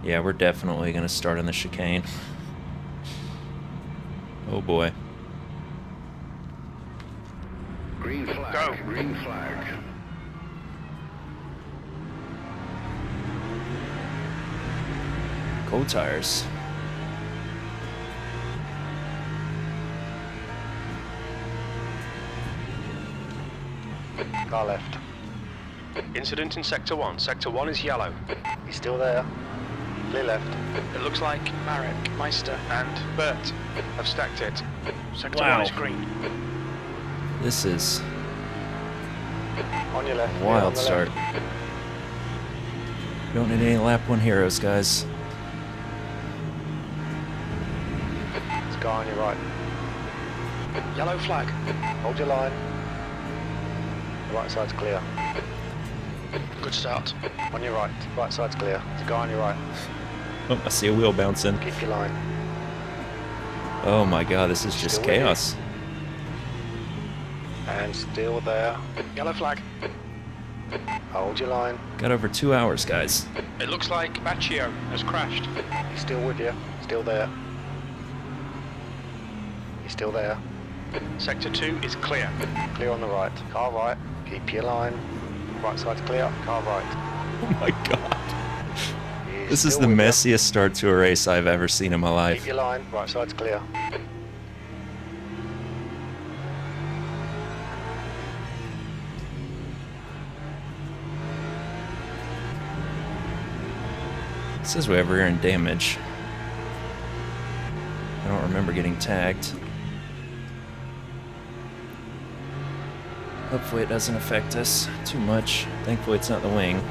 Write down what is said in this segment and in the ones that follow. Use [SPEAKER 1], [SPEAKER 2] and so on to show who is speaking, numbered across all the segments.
[SPEAKER 1] Yeah, we're definitely going to start on the chicane. Oh boy.
[SPEAKER 2] Green flag.
[SPEAKER 3] Go.
[SPEAKER 2] Green flag.
[SPEAKER 1] Cold tires.
[SPEAKER 4] Car left.
[SPEAKER 3] Incident in Sector 1. Sector 1 is yellow.
[SPEAKER 4] He's still there. Clear left.
[SPEAKER 3] It looks like Marek, Meister, and Bert have stacked it. Sector
[SPEAKER 1] Wow.
[SPEAKER 3] 1 is green.
[SPEAKER 1] This is
[SPEAKER 4] On your left.
[SPEAKER 1] a wild
[SPEAKER 4] Clear on the
[SPEAKER 1] start.
[SPEAKER 4] left.
[SPEAKER 1] Don't need any lap 1 heroes, guys.
[SPEAKER 4] There's a guy on your right.
[SPEAKER 3] Yellow flag.
[SPEAKER 4] Hold your line. The right side's clear.
[SPEAKER 3] Good start.
[SPEAKER 4] On your right. Right side's clear. There's a guy on your right.
[SPEAKER 1] Oh, I see a wheel bouncing.
[SPEAKER 4] Keep your line.
[SPEAKER 1] Oh my god, this is just
[SPEAKER 4] Still with you.
[SPEAKER 1] chaos.
[SPEAKER 4] And still there.
[SPEAKER 3] Yellow flag.
[SPEAKER 4] Hold your line.
[SPEAKER 1] Got over 2 hours, guys.
[SPEAKER 3] It looks like Baccio has crashed.
[SPEAKER 4] He's still with you. Still there. He's still there.
[SPEAKER 3] Sector 2 is clear.
[SPEAKER 4] Clear on the right. Car right. Keep your line. Right side's clear. Car right.
[SPEAKER 1] Oh my god.
[SPEAKER 4] He's
[SPEAKER 1] This is
[SPEAKER 4] still
[SPEAKER 1] the
[SPEAKER 4] with you.
[SPEAKER 1] messiest start to a race I've ever seen in my
[SPEAKER 4] Keep
[SPEAKER 1] life.
[SPEAKER 4] your line. Right side's clear.
[SPEAKER 1] It says we have rear end damage. I don't remember getting tagged. Hopefully it doesn't affect us too much. Thankfully it's not the wing.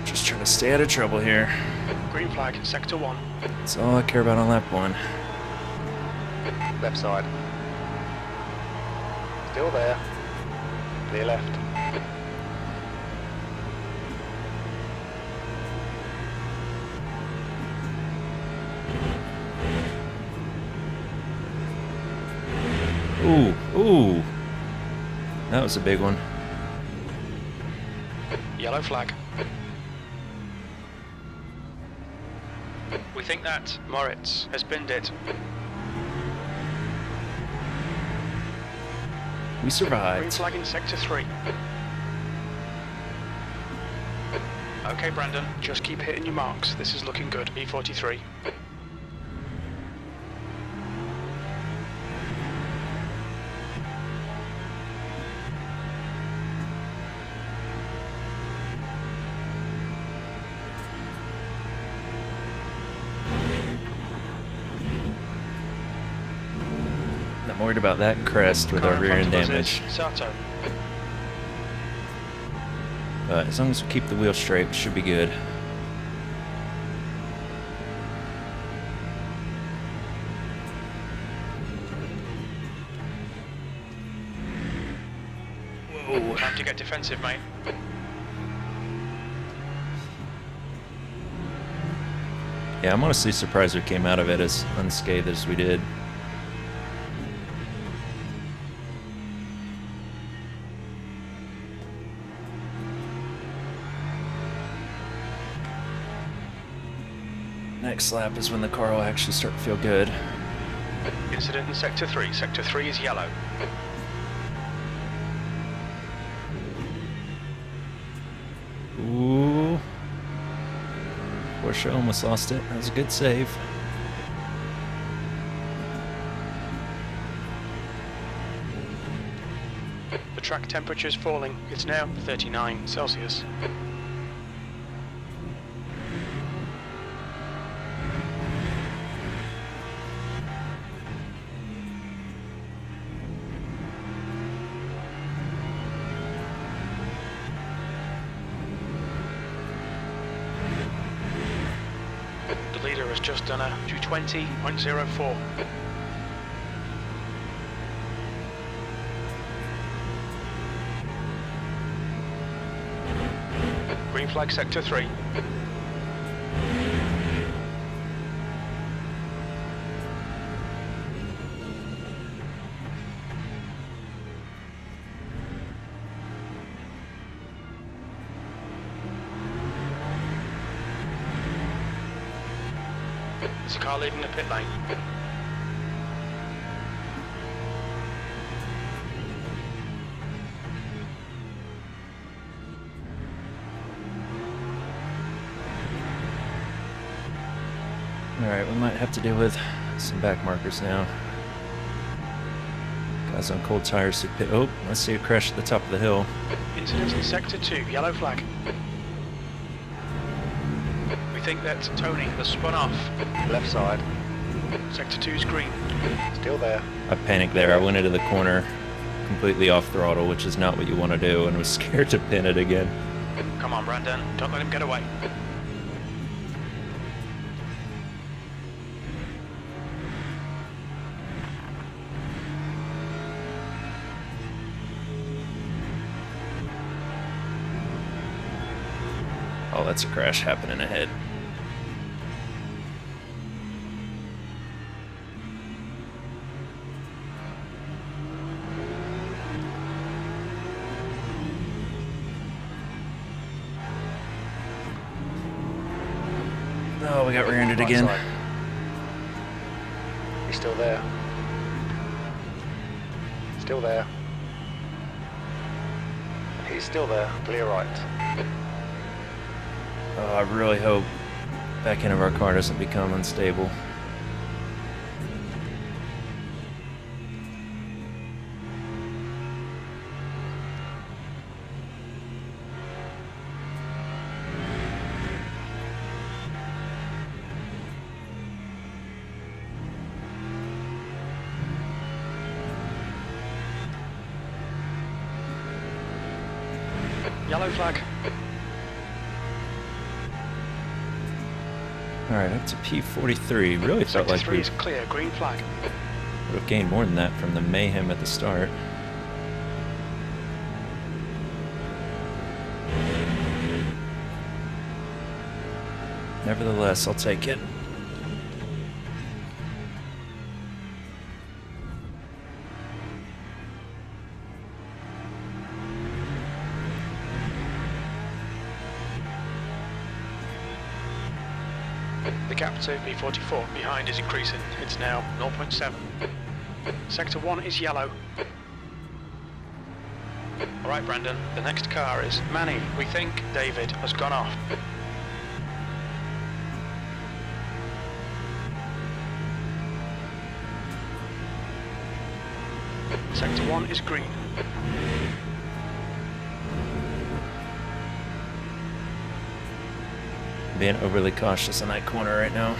[SPEAKER 1] Just trying to stay out of trouble here.
[SPEAKER 3] Green flag. Sector 1.
[SPEAKER 1] That's all I care about on lap 1.
[SPEAKER 4] Left side. Still there. Clear left.
[SPEAKER 1] Ooh, ooh. That was a big one.
[SPEAKER 3] Yellow flag. We think that Moritz has binned it.
[SPEAKER 1] We
[SPEAKER 3] Green
[SPEAKER 1] survived.
[SPEAKER 3] flag in Sector 3. Okay, Brandon, just keep hitting your marks. This is looking good. E43.
[SPEAKER 1] I'm worried about that crest with our
[SPEAKER 3] Car in
[SPEAKER 1] rear end
[SPEAKER 3] front of us
[SPEAKER 1] damage.
[SPEAKER 3] is Sato.
[SPEAKER 1] But as long as we keep the wheel straight, we should be good. Whoa.
[SPEAKER 3] Time to get defensive, mate.
[SPEAKER 1] Yeah, I'm honestly surprised we came out of it as unscathed as we did. Next lap is when the car will actually start to feel good.
[SPEAKER 3] Incident in Sector 3. Sector 3 is yellow.
[SPEAKER 1] Ooh. Porsche almost lost it. That was a good save.
[SPEAKER 3] The track temperature is falling. It's now 39 Celsius. The leader has just done a 220.04. Green flag sector 3. There's a car leaving the pit lane.
[SPEAKER 1] Alright, we might have to deal with some back markers now. Guys on cold tires to pit. Oh, I see a crash at the top of the hill.
[SPEAKER 3] Incident in sector 2, yellow flag. We think that Tony has spun off.
[SPEAKER 4] Left side.
[SPEAKER 3] Sector 2 is green.
[SPEAKER 4] Still there.
[SPEAKER 1] I panicked there. I went into the corner completely off throttle, which is not what you want to do, and was scared to pin it again.
[SPEAKER 3] Come on, Brandon, don't let him get away.
[SPEAKER 1] Oh, that's a crash happening ahead. Oh, we got rear-ended
[SPEAKER 4] Right
[SPEAKER 1] again.
[SPEAKER 4] side. He's still there. Still there. He's still there. Clear right.
[SPEAKER 1] Oh, I really hope back end of our car doesn't become unstable.
[SPEAKER 3] Yellow flag.
[SPEAKER 1] Alright, up to P43. Really felt
[SPEAKER 3] Sector
[SPEAKER 1] like
[SPEAKER 3] 3
[SPEAKER 1] we
[SPEAKER 3] is clear, green flag.
[SPEAKER 1] would have gained more than that from the mayhem at the start. Nevertheless, I'll take it.
[SPEAKER 3] The gap to P44 behind is increasing. It's now 0.7. Sector 1 is yellow. Alright, Brandon, the next car is Manny. We think David has gone off. Sector 1 is green.
[SPEAKER 1] Being overly cautious in that corner right now.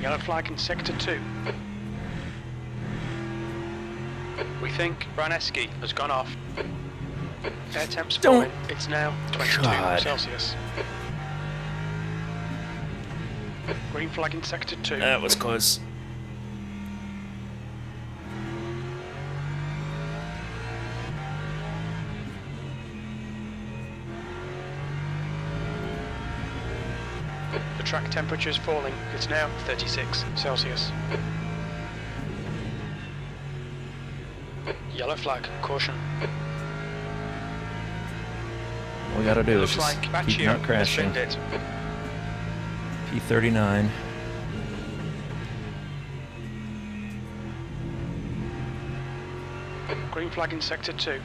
[SPEAKER 3] Yellow flag in sector 2. We think Braneski has gone off. Air temps
[SPEAKER 1] Don't-
[SPEAKER 3] falling. It's now 22
[SPEAKER 1] God.
[SPEAKER 3] Celsius. Green flag in sector 2.
[SPEAKER 1] That was close.
[SPEAKER 3] The track temperature is falling. It's now 36 Celsius. Yellow flag, caution.
[SPEAKER 1] All we gotta do is
[SPEAKER 3] Looks
[SPEAKER 1] just
[SPEAKER 3] like
[SPEAKER 1] keep
[SPEAKER 3] Baccio
[SPEAKER 1] not
[SPEAKER 3] has
[SPEAKER 1] crashing.
[SPEAKER 3] binned it.
[SPEAKER 1] P39.
[SPEAKER 3] Green flag in sector 2.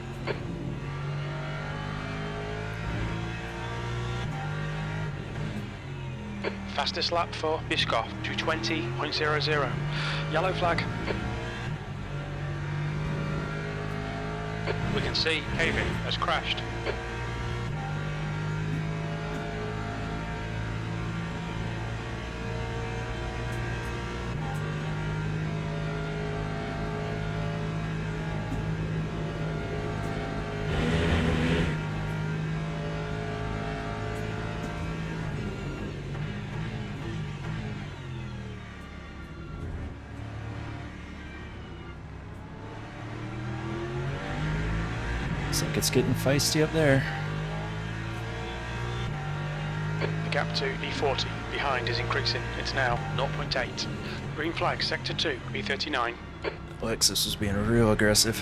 [SPEAKER 3] Fastest lap for Biskov, 220.00. Yellow flag. We can see Kevin has crashed.
[SPEAKER 1] Looks like it's getting feisty up there.
[SPEAKER 3] The gap to E40 behind is increasing. It's now 0.8. Green flag, sector 2, E39.
[SPEAKER 1] Lexus was being real aggressive.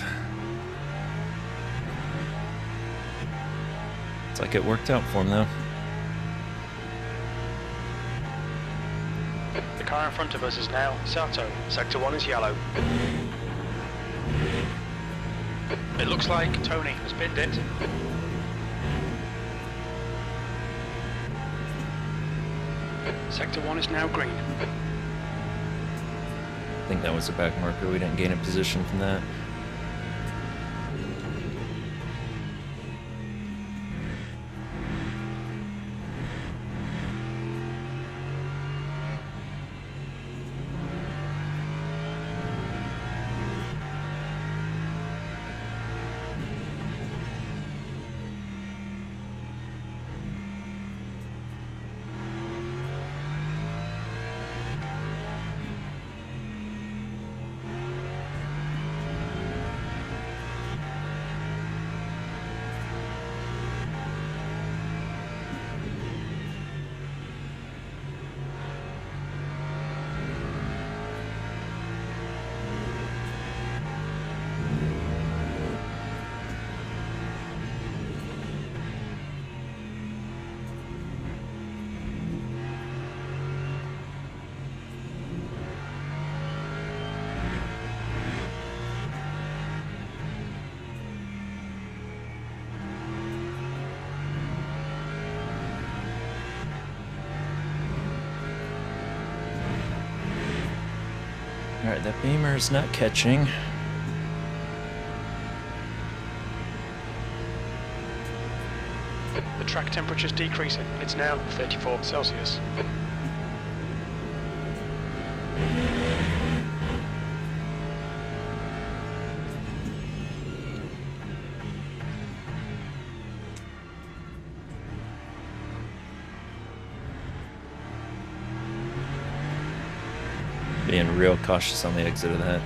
[SPEAKER 1] It's like it worked out for him though.
[SPEAKER 3] The car in front of us is now Sato. Sector 1 is yellow. It looks like Tony has pinned it. Sector 1 is now green.
[SPEAKER 1] I think that was a back marker. We didn't gain a position from that. Alright, that beamer is not catching.
[SPEAKER 3] The track temperature is decreasing. It's now 34 Celsius.
[SPEAKER 1] Being real cautious on the exit of that.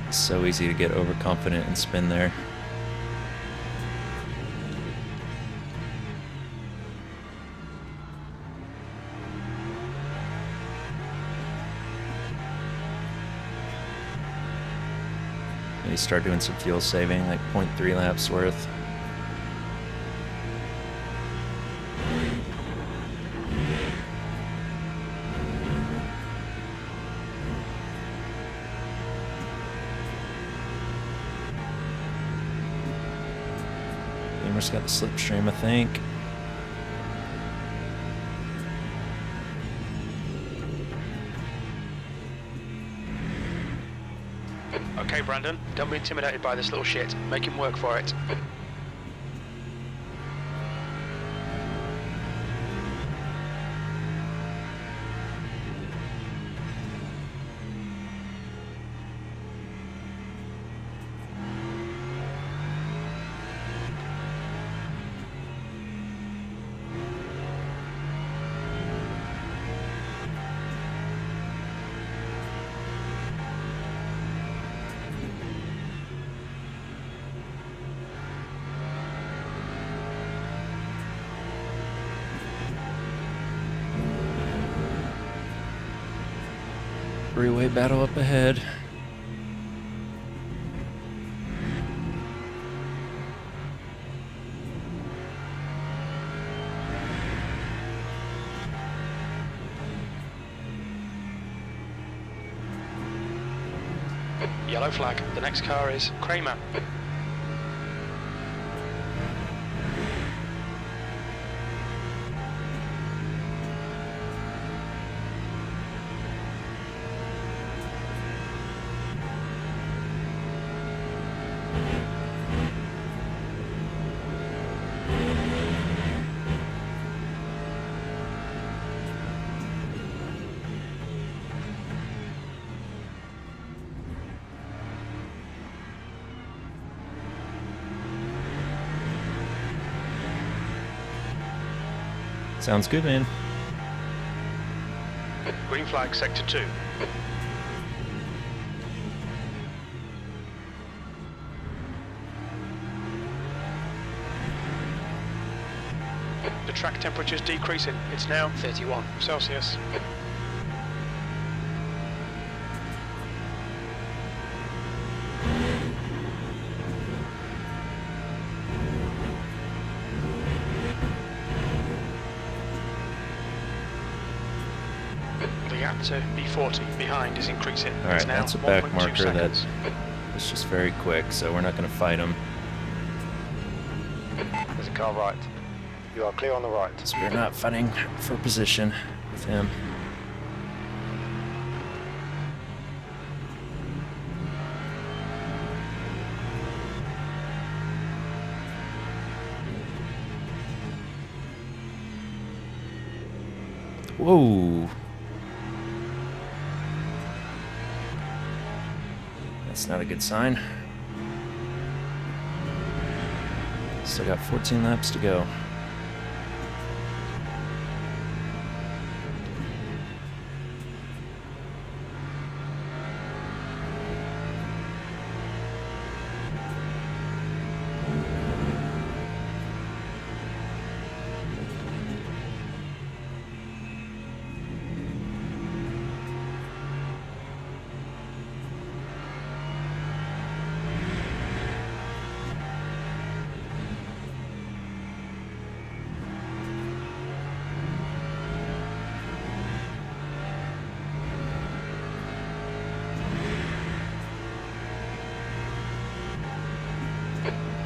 [SPEAKER 1] It's so easy to get overconfident and spin there. Maybe start doing some fuel saving, like 0.3 laps worth. Gamer's got the slipstream, I think.
[SPEAKER 3] Okay, Brandon, don't be intimidated by this little shit. Make him work for it.
[SPEAKER 1] Three-way battle up ahead.
[SPEAKER 3] Yellow flag. The next car is Kramer.
[SPEAKER 1] Sounds good, man.
[SPEAKER 3] Green flag, sector 2. The track temperature's decreasing. It's now 31 Celsius. The gap to B40 behind is increasing.
[SPEAKER 1] Alright,
[SPEAKER 3] It's now
[SPEAKER 1] that's a back
[SPEAKER 3] 1.2
[SPEAKER 1] marker
[SPEAKER 3] seconds.
[SPEAKER 1] that is just very quick, so we're not going to fight him.
[SPEAKER 4] There's a car right. You are clear on the right.
[SPEAKER 1] So we're not fighting for position with him. Whoa. That's not a good sign. Still got 14 laps to go.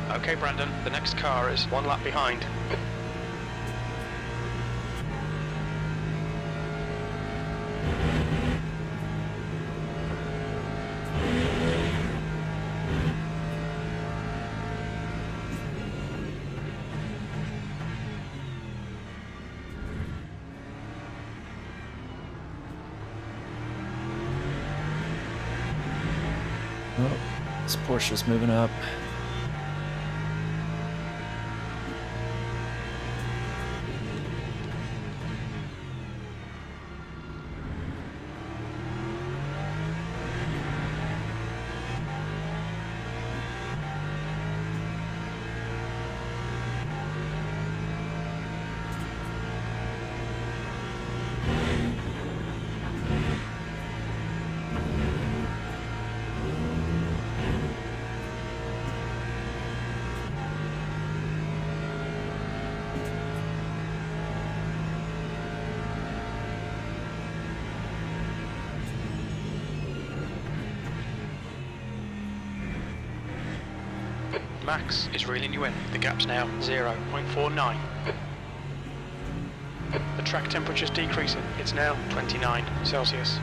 [SPEAKER 3] Okay, Brandon, the next car is 1 lap behind.
[SPEAKER 1] Oh, this Porsche's moving up.
[SPEAKER 3] Max is reeling you in. The gap's now 0.49. The track temperature's decreasing. It's now 29 Celsius.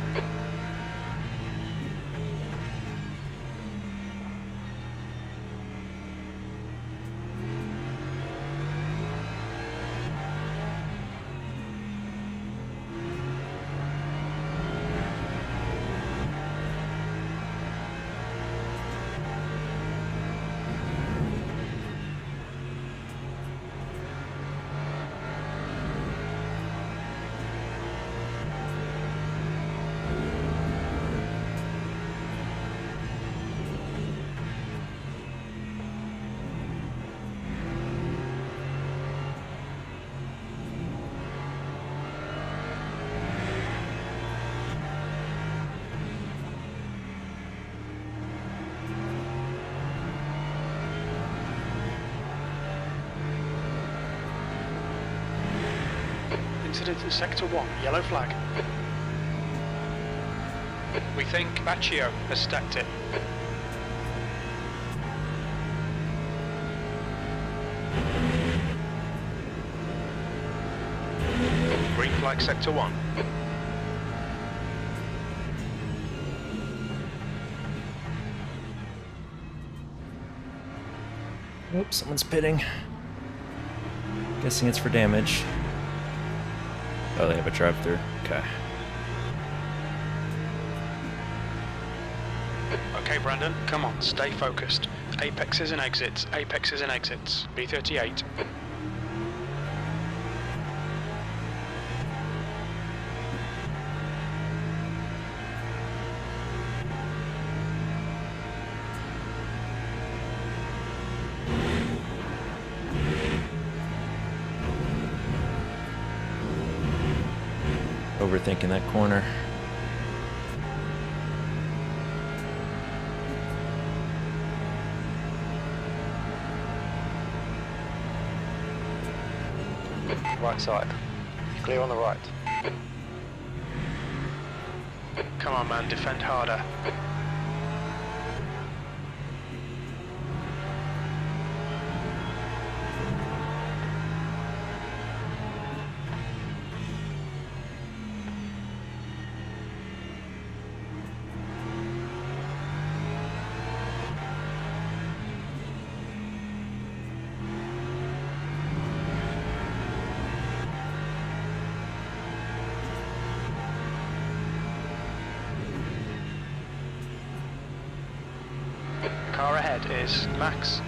[SPEAKER 3] Incident in Sector 1, yellow flag. We think Kiyo has stacked it. Green flag Sector 1.
[SPEAKER 1] Oops, someone's pitting. Guessing it's for damage. Oh, they have a drive-through. Okay.
[SPEAKER 3] Okay, Brandon, come on, stay focused. Apexes and exits, apexes and exits. B38.
[SPEAKER 1] overthinking that corner.
[SPEAKER 4] Right side. Clear on the right.
[SPEAKER 3] Come on, man, defend harder. Car ahead is Max.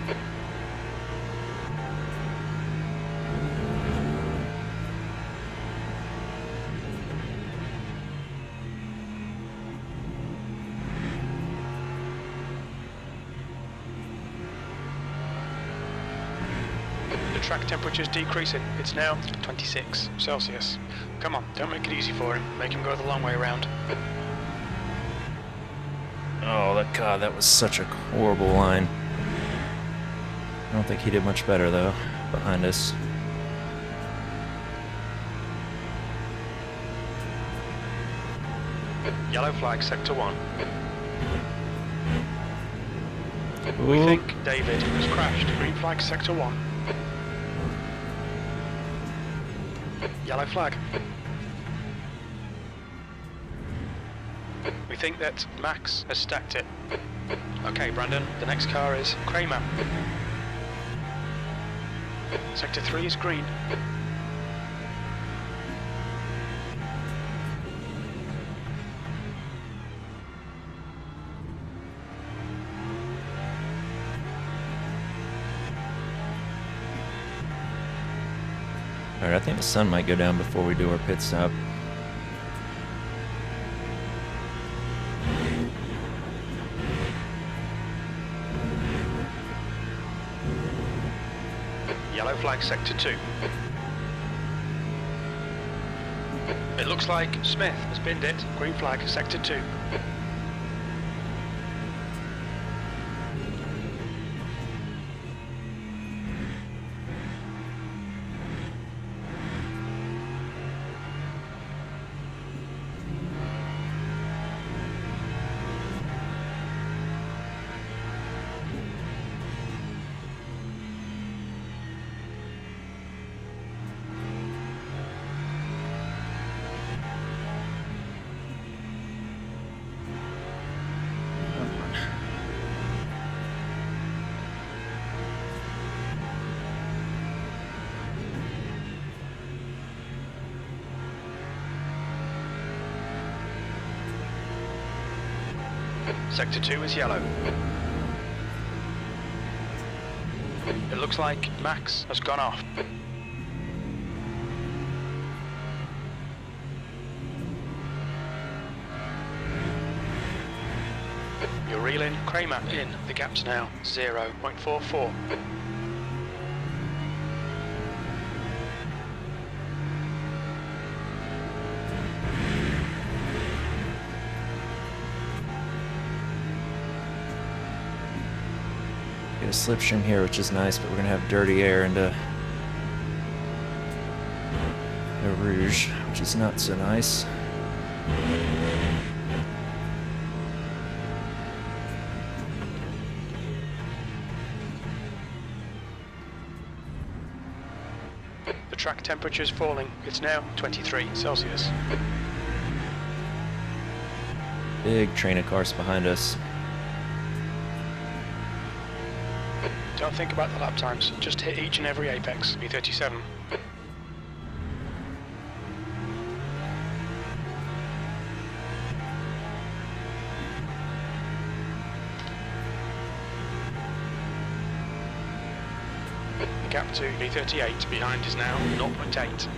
[SPEAKER 3] The track temperature's decreasing. It's now 26 Celsius. Come on, don't make it easy for him. Make him go the long way around.
[SPEAKER 1] Oh, God, that was such a horrible line. I don't think he did much better, though, behind us.
[SPEAKER 3] Yellow flag, sector 1.
[SPEAKER 1] Ooh.
[SPEAKER 3] We think David has crashed. Green flag, sector 1. Yellow flag. We think that Max has stacked it. Okay, Brandon, the next car is Kramer. Sector 3 is green.
[SPEAKER 1] Alright, I think the sun might go down before we do our pit stop.
[SPEAKER 3] Yellow flag, sector 2. It looks like Smith has binned it. Green flag, sector 2. Sector 2 is yellow. It looks like Max has gone off. You're reeling Kramer in. The gap's now 0.44.
[SPEAKER 1] Get a slipstream here, which is nice, but we're gonna have dirty air into the Rouge, which is not so nice.
[SPEAKER 3] The track temperature is falling. It's now 23 Celsius.
[SPEAKER 1] Big train of cars behind us.
[SPEAKER 3] Don't think about the lap times. Just hit each and every apex. B37. The gap to B38 behind is now 0.8.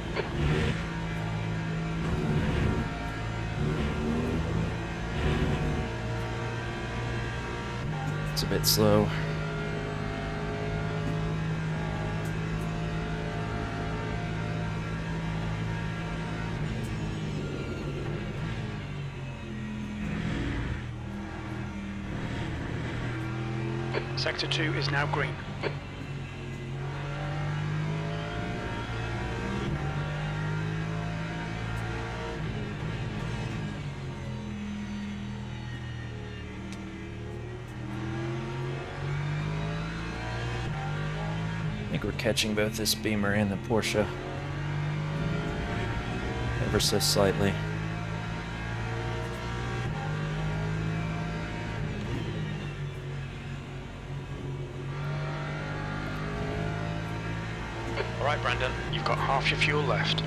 [SPEAKER 1] It's a bit slow.
[SPEAKER 3] Sector 2 is now green.
[SPEAKER 1] I think we're catching both this Beamer and the Porsche ever so slightly.
[SPEAKER 3] Alright Brandon, you've got half your fuel left.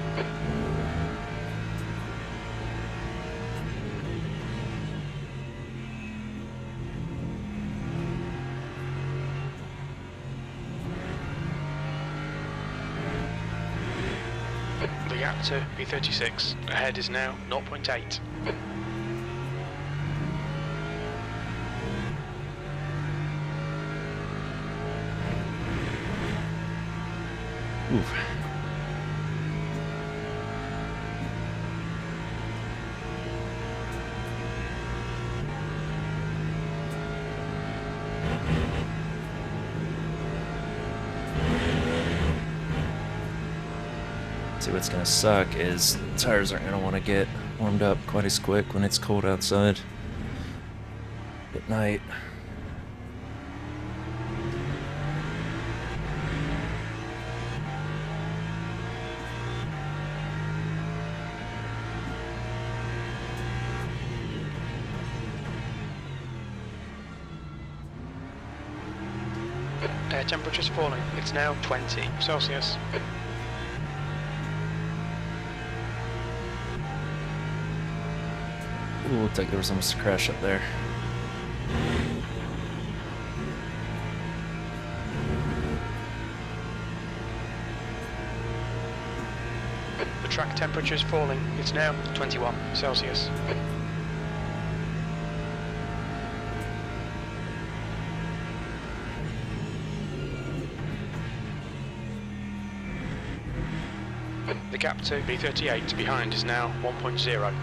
[SPEAKER 3] The gap to B36 ahead is now 0.8.
[SPEAKER 1] Oof. See, what's gonna suck is tires aren't gonna want to get warmed up quite as quick when it's cold outside at night.
[SPEAKER 3] Air temperature's falling. It's now 20 Celsius.
[SPEAKER 1] Ooh, looked like there was almost a crash up there.
[SPEAKER 3] The track temperature is falling. It's now 21 Celsius. The gap to B38 behind is now 1.0.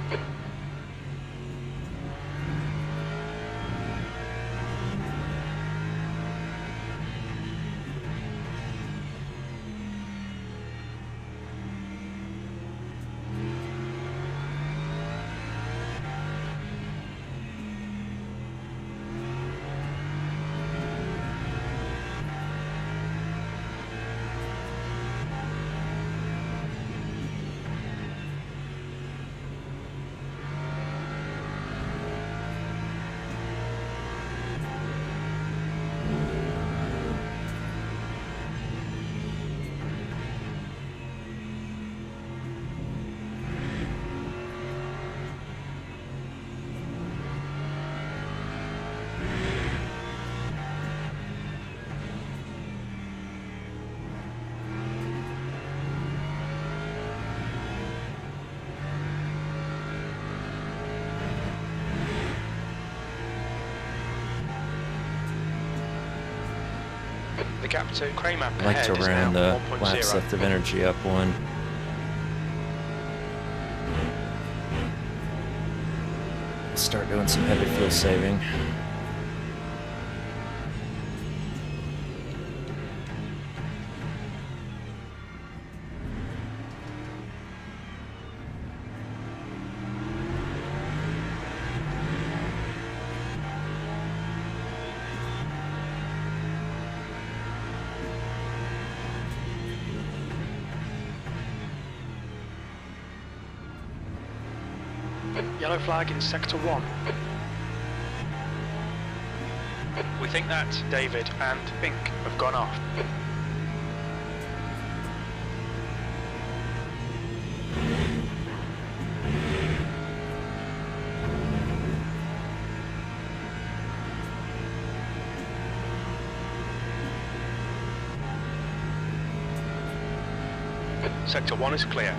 [SPEAKER 3] The gap to Kramer
[SPEAKER 1] I like to
[SPEAKER 3] ahead is
[SPEAKER 1] round
[SPEAKER 3] now
[SPEAKER 1] the laps
[SPEAKER 3] 1.0.
[SPEAKER 1] left of energy up one. Start doing some heavy fuel saving.
[SPEAKER 3] Yellow flag in Sector 1. We think that David and Pink have gone off. Sector 1 is clear.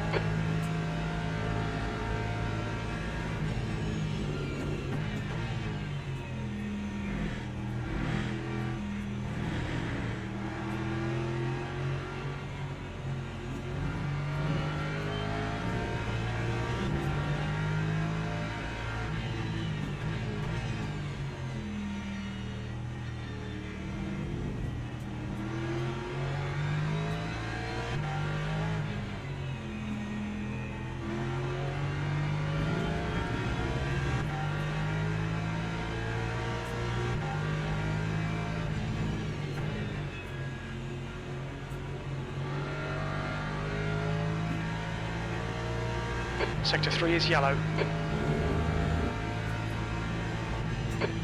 [SPEAKER 3] Sector 3 is yellow.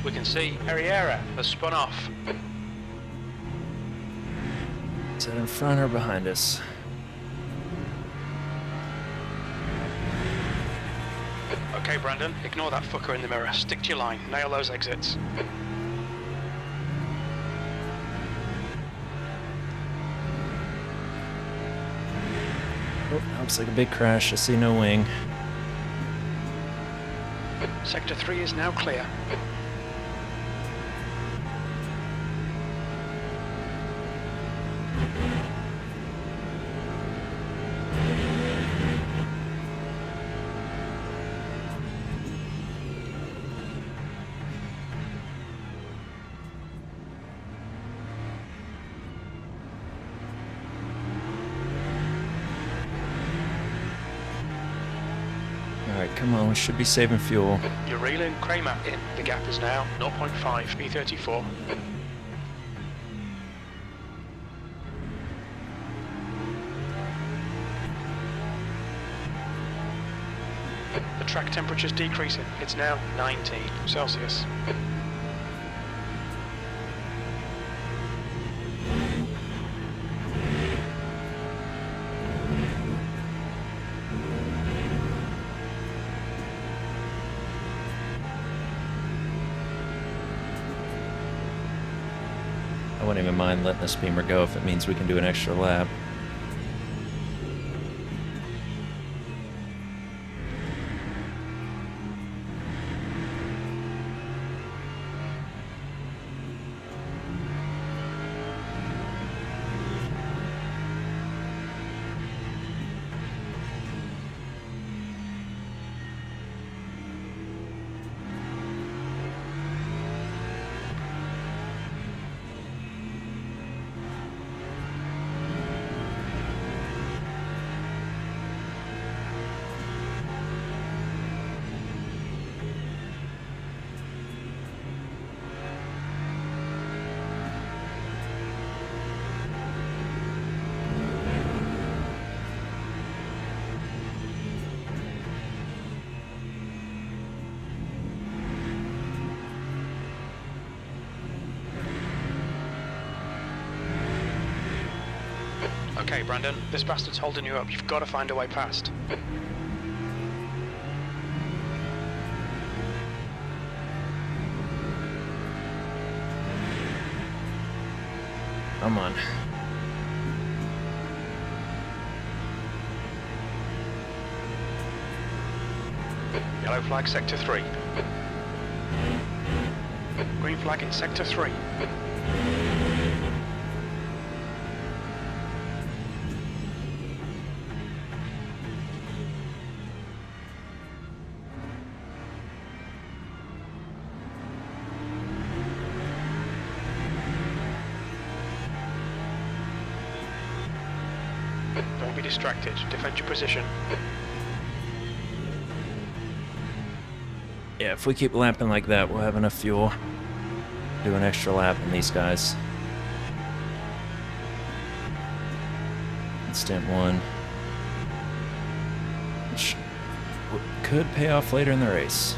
[SPEAKER 3] We can see Herrera has spun off.
[SPEAKER 1] Is that in front or behind us?
[SPEAKER 3] Okay, Brandon, ignore that fucker in the mirror. Stick to your line. Nail those exits.
[SPEAKER 1] Oh, looks like a big crash. I see no wing.
[SPEAKER 3] Sector 3 is now clear.
[SPEAKER 1] Alright, come on, we should be saving fuel.
[SPEAKER 3] You're reeling Kramer in. The gap is now 0.5 P34. The track temperature's decreasing. It's now 19 Celsius.
[SPEAKER 1] I wouldn't even mind letting this beamer go if it means we can do an extra lap.
[SPEAKER 3] Okay, Brandon, this bastard's holding you up. You've got to find a way past.
[SPEAKER 1] Come on.
[SPEAKER 3] Yellow flag, Sector 3. Green flag in Sector 3. Don't be distracted. Defend your position.
[SPEAKER 1] Yeah, if we keep lapping like that, we'll have enough fuel. Do an extra lap in these guys. Stint 1. Which could pay off later in the race.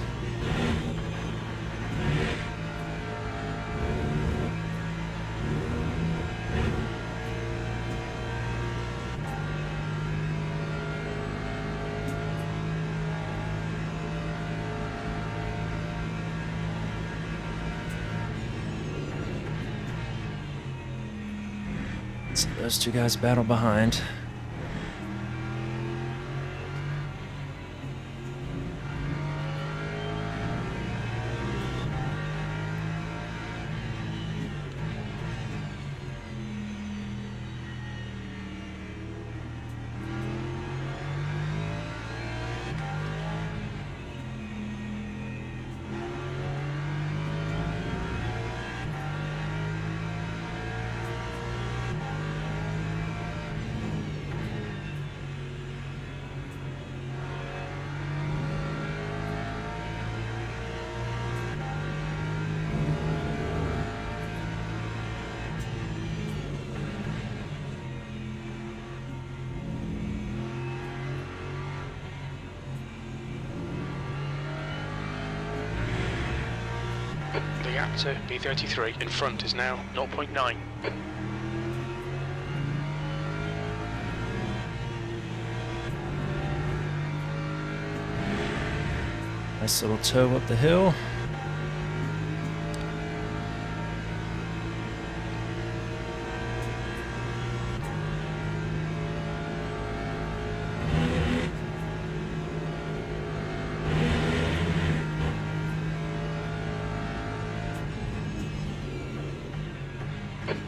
[SPEAKER 1] So those two guys battle behind.
[SPEAKER 3] gap to B33 in front is now 0.9.
[SPEAKER 1] Nice little toe up the hill.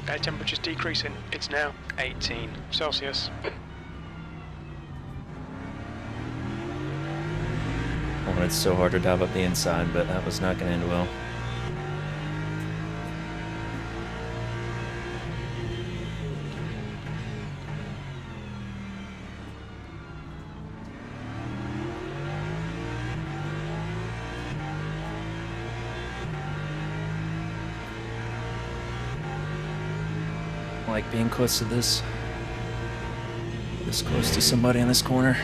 [SPEAKER 3] Air temperature's decreasing. It's now 18 Celsius.
[SPEAKER 1] Oh, it's so hard to dive up the inside, but that was not going to end well. I like being close to this close to somebody in this corner.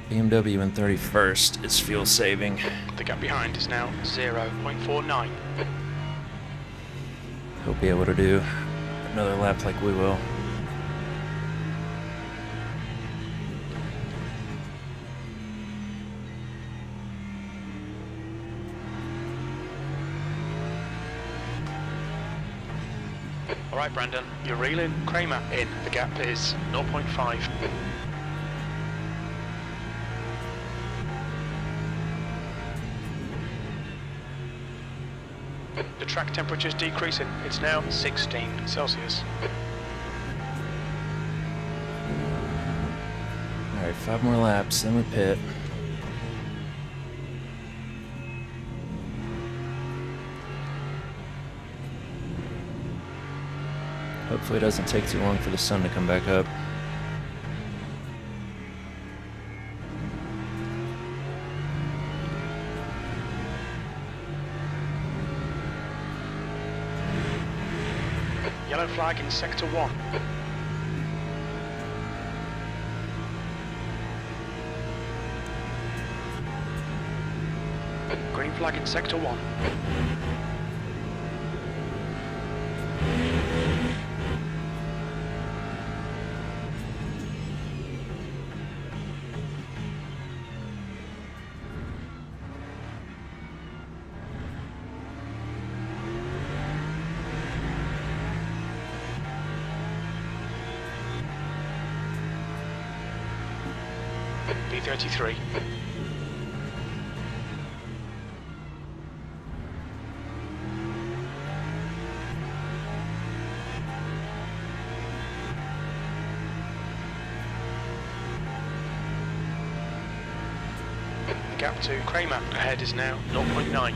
[SPEAKER 1] BMW in 31st is fuel saving.
[SPEAKER 3] The gap behind is now 0.49.
[SPEAKER 1] He'll be able to do another lap like we will.
[SPEAKER 3] Alright Brandon, you're reeling. Kramer in. The gap is 0.5. The track temperature's decreasing. It's now 16 Celsius.
[SPEAKER 1] Alright, 5 more laps, then we pit. Hopefully it doesn't take too long for the sun to come back up.
[SPEAKER 3] Yellow flag in sector 1. Green flag in sector 1. B33. The gap to Kramer ahead is now 0.9.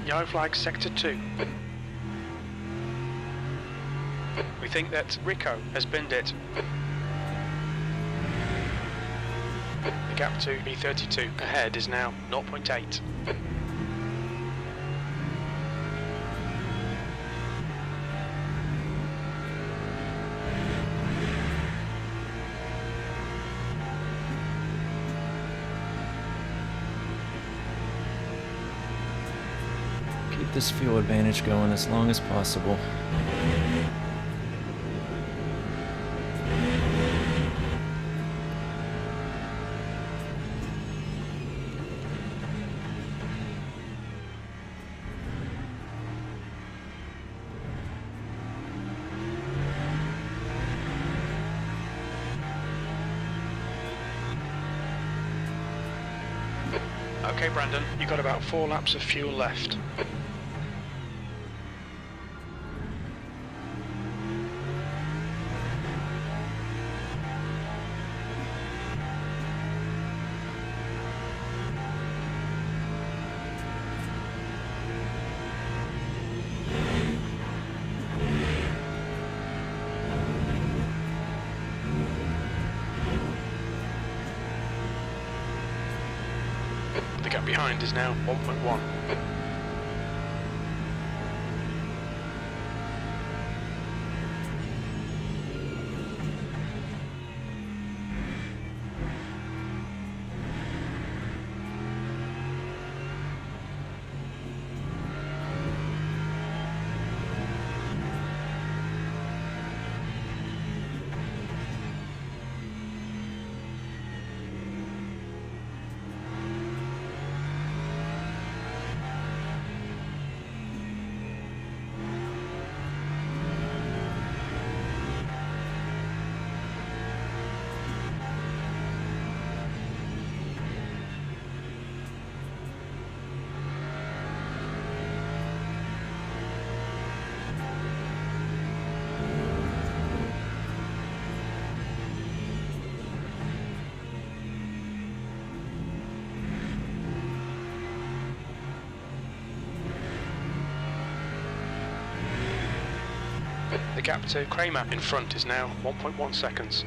[SPEAKER 3] Yellow flag sector 2. We think that Rico has binned it. The gap to B32 ahead is now 0.8.
[SPEAKER 1] this fuel advantage going as long as possible.
[SPEAKER 3] Okay, Brandon, you've got about 4 laps of fuel left. The gap behind is now 1.1. The gap to Kramer in front is now 1.1 seconds.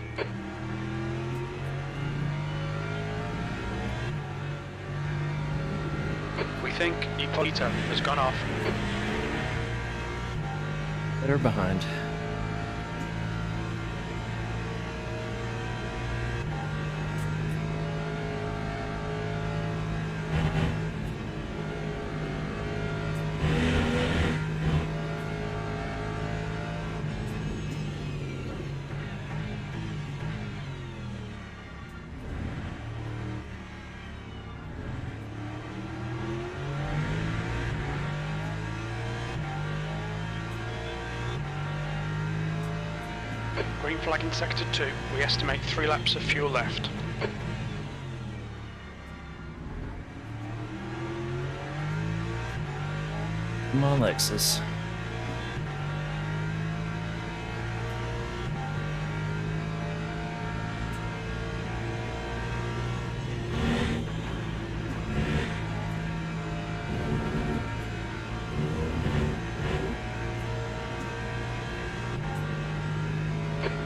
[SPEAKER 3] We think Ippolito has gone off.
[SPEAKER 1] Better behind.
[SPEAKER 3] Green flag in sector 2. We estimate 3 laps of fuel left.
[SPEAKER 1] Come on, Lexus.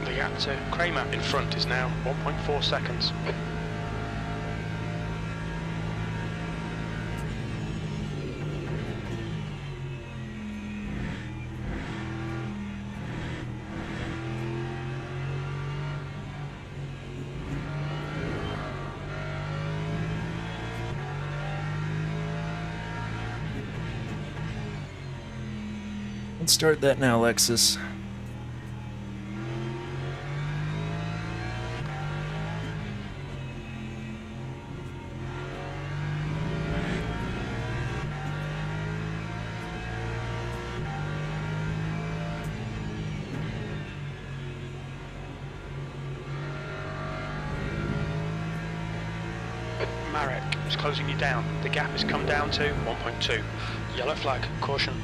[SPEAKER 3] The gap to Kramer in front is now 1.4 seconds.
[SPEAKER 1] Let's start that now, Lexus.
[SPEAKER 3] Marek is closing you down. The gap has come down to 1.2. Yellow flag, caution.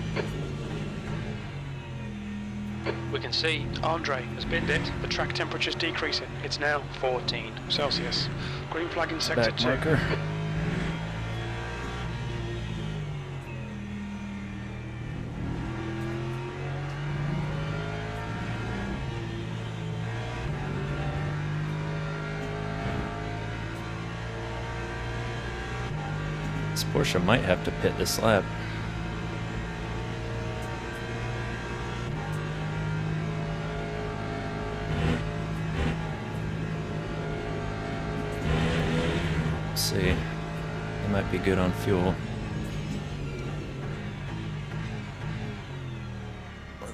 [SPEAKER 3] We can see Andre has binned it. The track temperature is decreasing. It's now 14 Celsius. Green flag in sector
[SPEAKER 1] Back
[SPEAKER 3] 2.
[SPEAKER 1] marker. This Porsche might have to pit this lap. See, he might be good on fuel.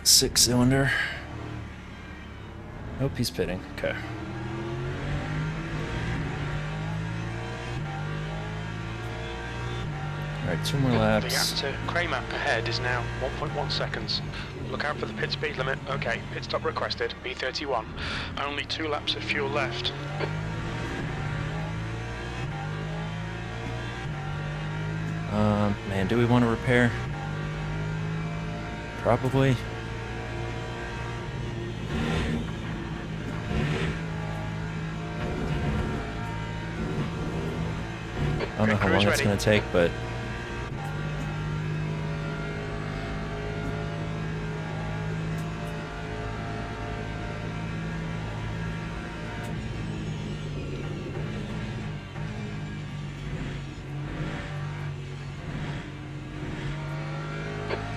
[SPEAKER 1] 6-cylinder. Nope, he's pitting. Okay. Alright, 2 more
[SPEAKER 3] The gap
[SPEAKER 1] laps.
[SPEAKER 3] to Kramer ahead is now 1.1 seconds. Look out for the pit speed limit. Okay, pit stop requested. B31. Only 2 laps of fuel left.
[SPEAKER 1] Man, do we want to repair? Probably. I don't know how long it's going to take, but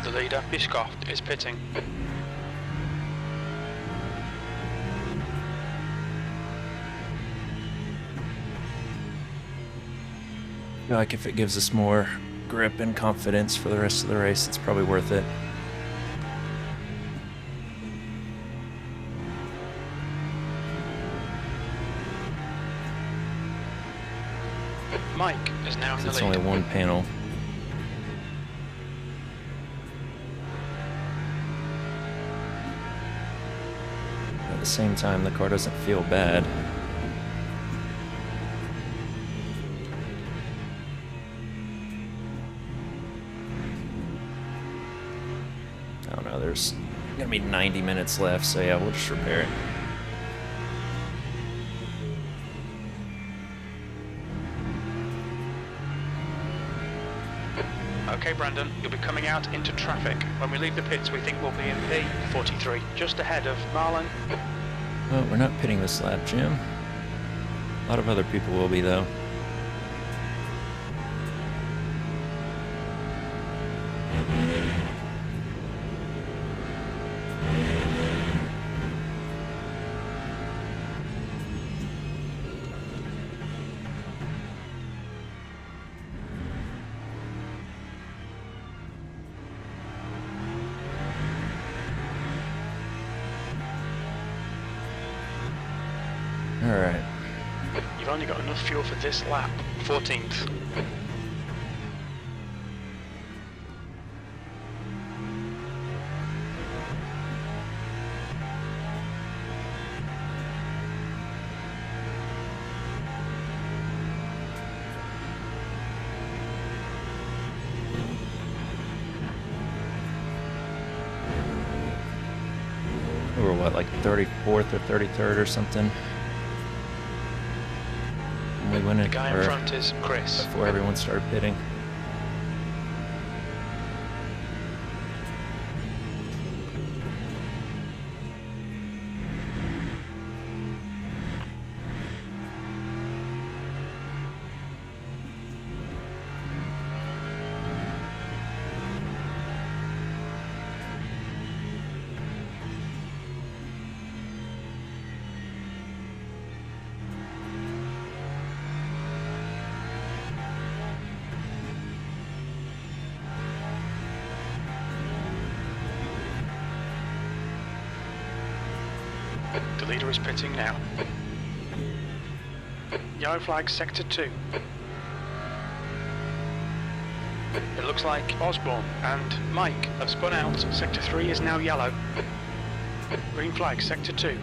[SPEAKER 3] The leader, Bishkoft, is pitting.
[SPEAKER 1] I feel like if it gives us more grip and confidence for the rest of the race, it's probably worth it.
[SPEAKER 3] Mike is now in the
[SPEAKER 1] It's
[SPEAKER 3] lead.
[SPEAKER 1] only one panel. At the same time, the car doesn't feel bad. I don't know, there's gonna be 90 minutes left, so yeah, we'll just repair it.
[SPEAKER 3] Okay, Brandon, you'll be coming out into traffic. When we leave the pits, we think we'll be in P43, just ahead of Marlon.
[SPEAKER 1] Well, we're not pitting this lap, Jim. A lot of other people will be, though. Alright.
[SPEAKER 3] You've only got enough fuel for this lap. 14th.
[SPEAKER 1] We were what, like 34th or 33rd or something? When we went in,
[SPEAKER 3] The guy in
[SPEAKER 1] or
[SPEAKER 3] front is Chris.
[SPEAKER 1] before everyone started pitting.
[SPEAKER 3] The leader is pitting now. Yellow flag, sector 2. It looks like Osborne and Mike have spun out. Sector 3 is now yellow. Green flag, sector 2.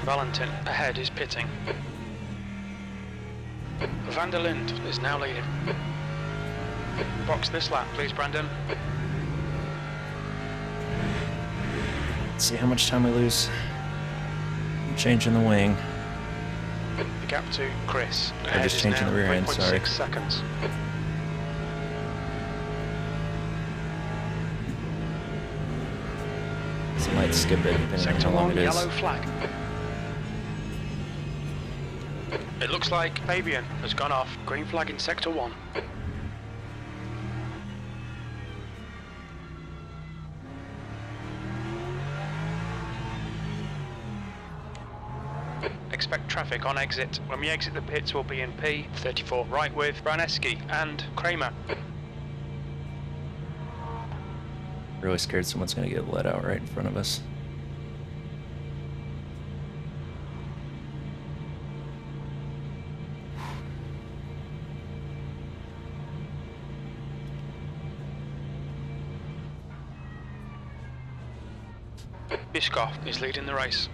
[SPEAKER 3] Valentin ahead is pitting. Van der Linde is now leading. Box this lap, please, Brandon.
[SPEAKER 1] Let's see how much time we lose. Changing the wing.
[SPEAKER 3] The gap to Chris.
[SPEAKER 1] I'm
[SPEAKER 3] Ahead
[SPEAKER 1] just
[SPEAKER 3] is
[SPEAKER 1] changing
[SPEAKER 3] now
[SPEAKER 1] the rear end,
[SPEAKER 3] 3.6
[SPEAKER 1] sorry.
[SPEAKER 3] seconds.
[SPEAKER 1] So I might skip it depending on
[SPEAKER 3] Sector
[SPEAKER 1] how long
[SPEAKER 3] 1,
[SPEAKER 1] it is.
[SPEAKER 3] yellow flag. It looks like Fabian has gone off. Green flag in sector 1. Expect traffic on exit. When we exit the pits, we'll be in P34 right with Braun and Kramer.
[SPEAKER 1] Really scared someone's gonna get let out right in front of us.
[SPEAKER 3] Bishkov is leading the race.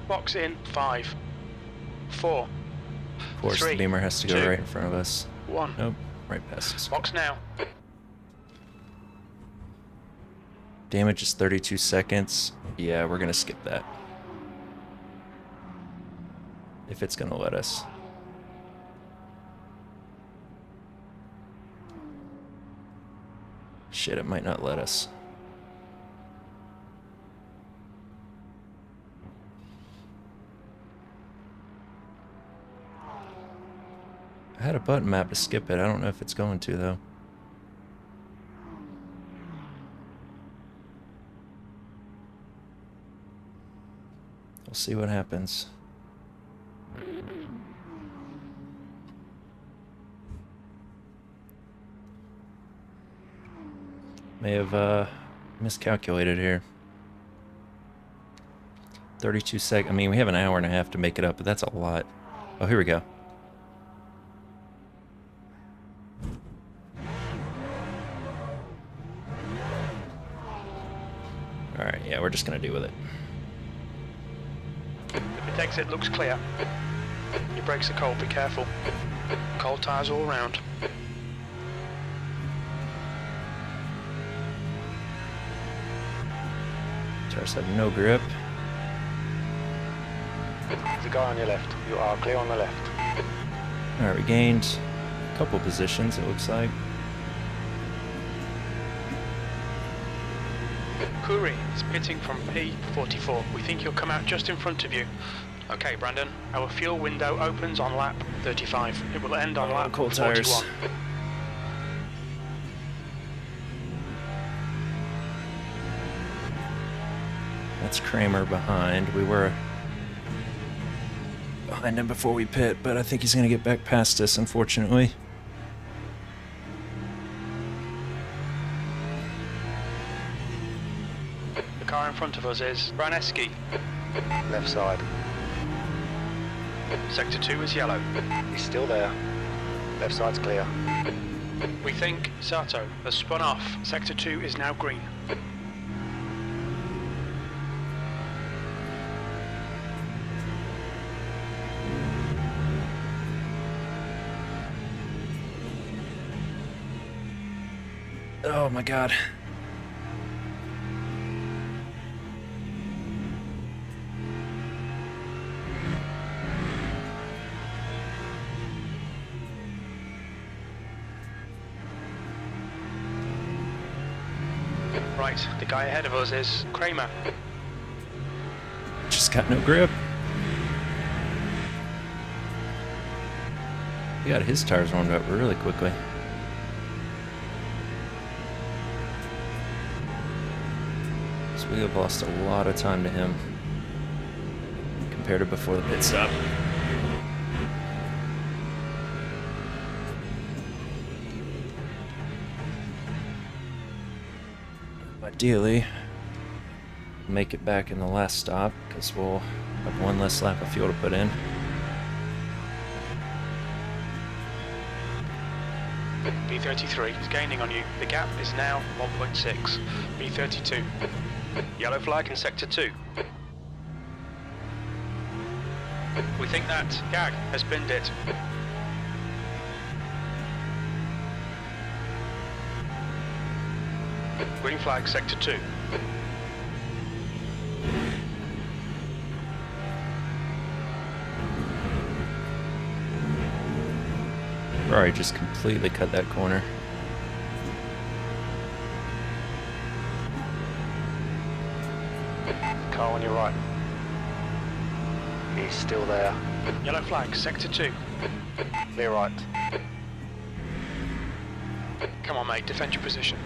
[SPEAKER 3] Box in 5, 4.
[SPEAKER 1] Of course,
[SPEAKER 3] 3,
[SPEAKER 1] the beamer has to go
[SPEAKER 3] 2,
[SPEAKER 1] right in front of us.
[SPEAKER 3] 1.
[SPEAKER 1] Nope, right past us.
[SPEAKER 3] Box now.
[SPEAKER 1] Damage is 32 seconds. Yeah, we're gonna skip that. If it's gonna let us. Shit, it might not let us. I had a button map to skip it. I don't know if it's going to, though. We'll see what happens. May have miscalculated here. 32 seconds. I mean, we have an hour and a half to make it up, but that's a lot. Oh, here we go. Alright, yeah, we're just gonna deal with it.
[SPEAKER 3] The pit exit looks clear. Your brakes are cold, be careful. Cold tyres all around.
[SPEAKER 1] Tires have no grip.
[SPEAKER 4] There's a guy on your left. You are clear on the left.
[SPEAKER 1] Alright, we gained a couple positions, it looks like.
[SPEAKER 3] Kuri is pitting from P44. We think he'll come out just in front of you. Okay, Brandon, our fuel window opens on lap 35. It will end on lap
[SPEAKER 1] cold
[SPEAKER 3] 41.
[SPEAKER 1] tires. That's Kramer behind. We were behind him before we pit, but I think he's gonna get back past us, unfortunately.
[SPEAKER 3] The car in front of us is Braun.
[SPEAKER 4] Left side.
[SPEAKER 3] Sector 2 is yellow.
[SPEAKER 4] He's still there. Left side's clear.
[SPEAKER 3] We think Sato has spun off. Sector 2 is now green.
[SPEAKER 1] Oh my god.
[SPEAKER 3] Right, the guy ahead of us is Kramer.
[SPEAKER 1] Just got no grip. He got his tires warmed up really quickly. So we have lost a lot of time to him compared to before the pit stop. Ideally, make it back in the last stop because we'll have one less lap of fuel to put in.
[SPEAKER 3] B33 is gaining on you. The gap is now 1.6. B32. Yellow flag in sector 2. We think that Gag has binned it. Green flag sector 2.
[SPEAKER 1] Ferrari just completely cut that corner.
[SPEAKER 4] Car on your right. He's still there.
[SPEAKER 3] Yellow flag, sector 2.
[SPEAKER 4] Clear right.
[SPEAKER 3] Come on, mate, defend your position.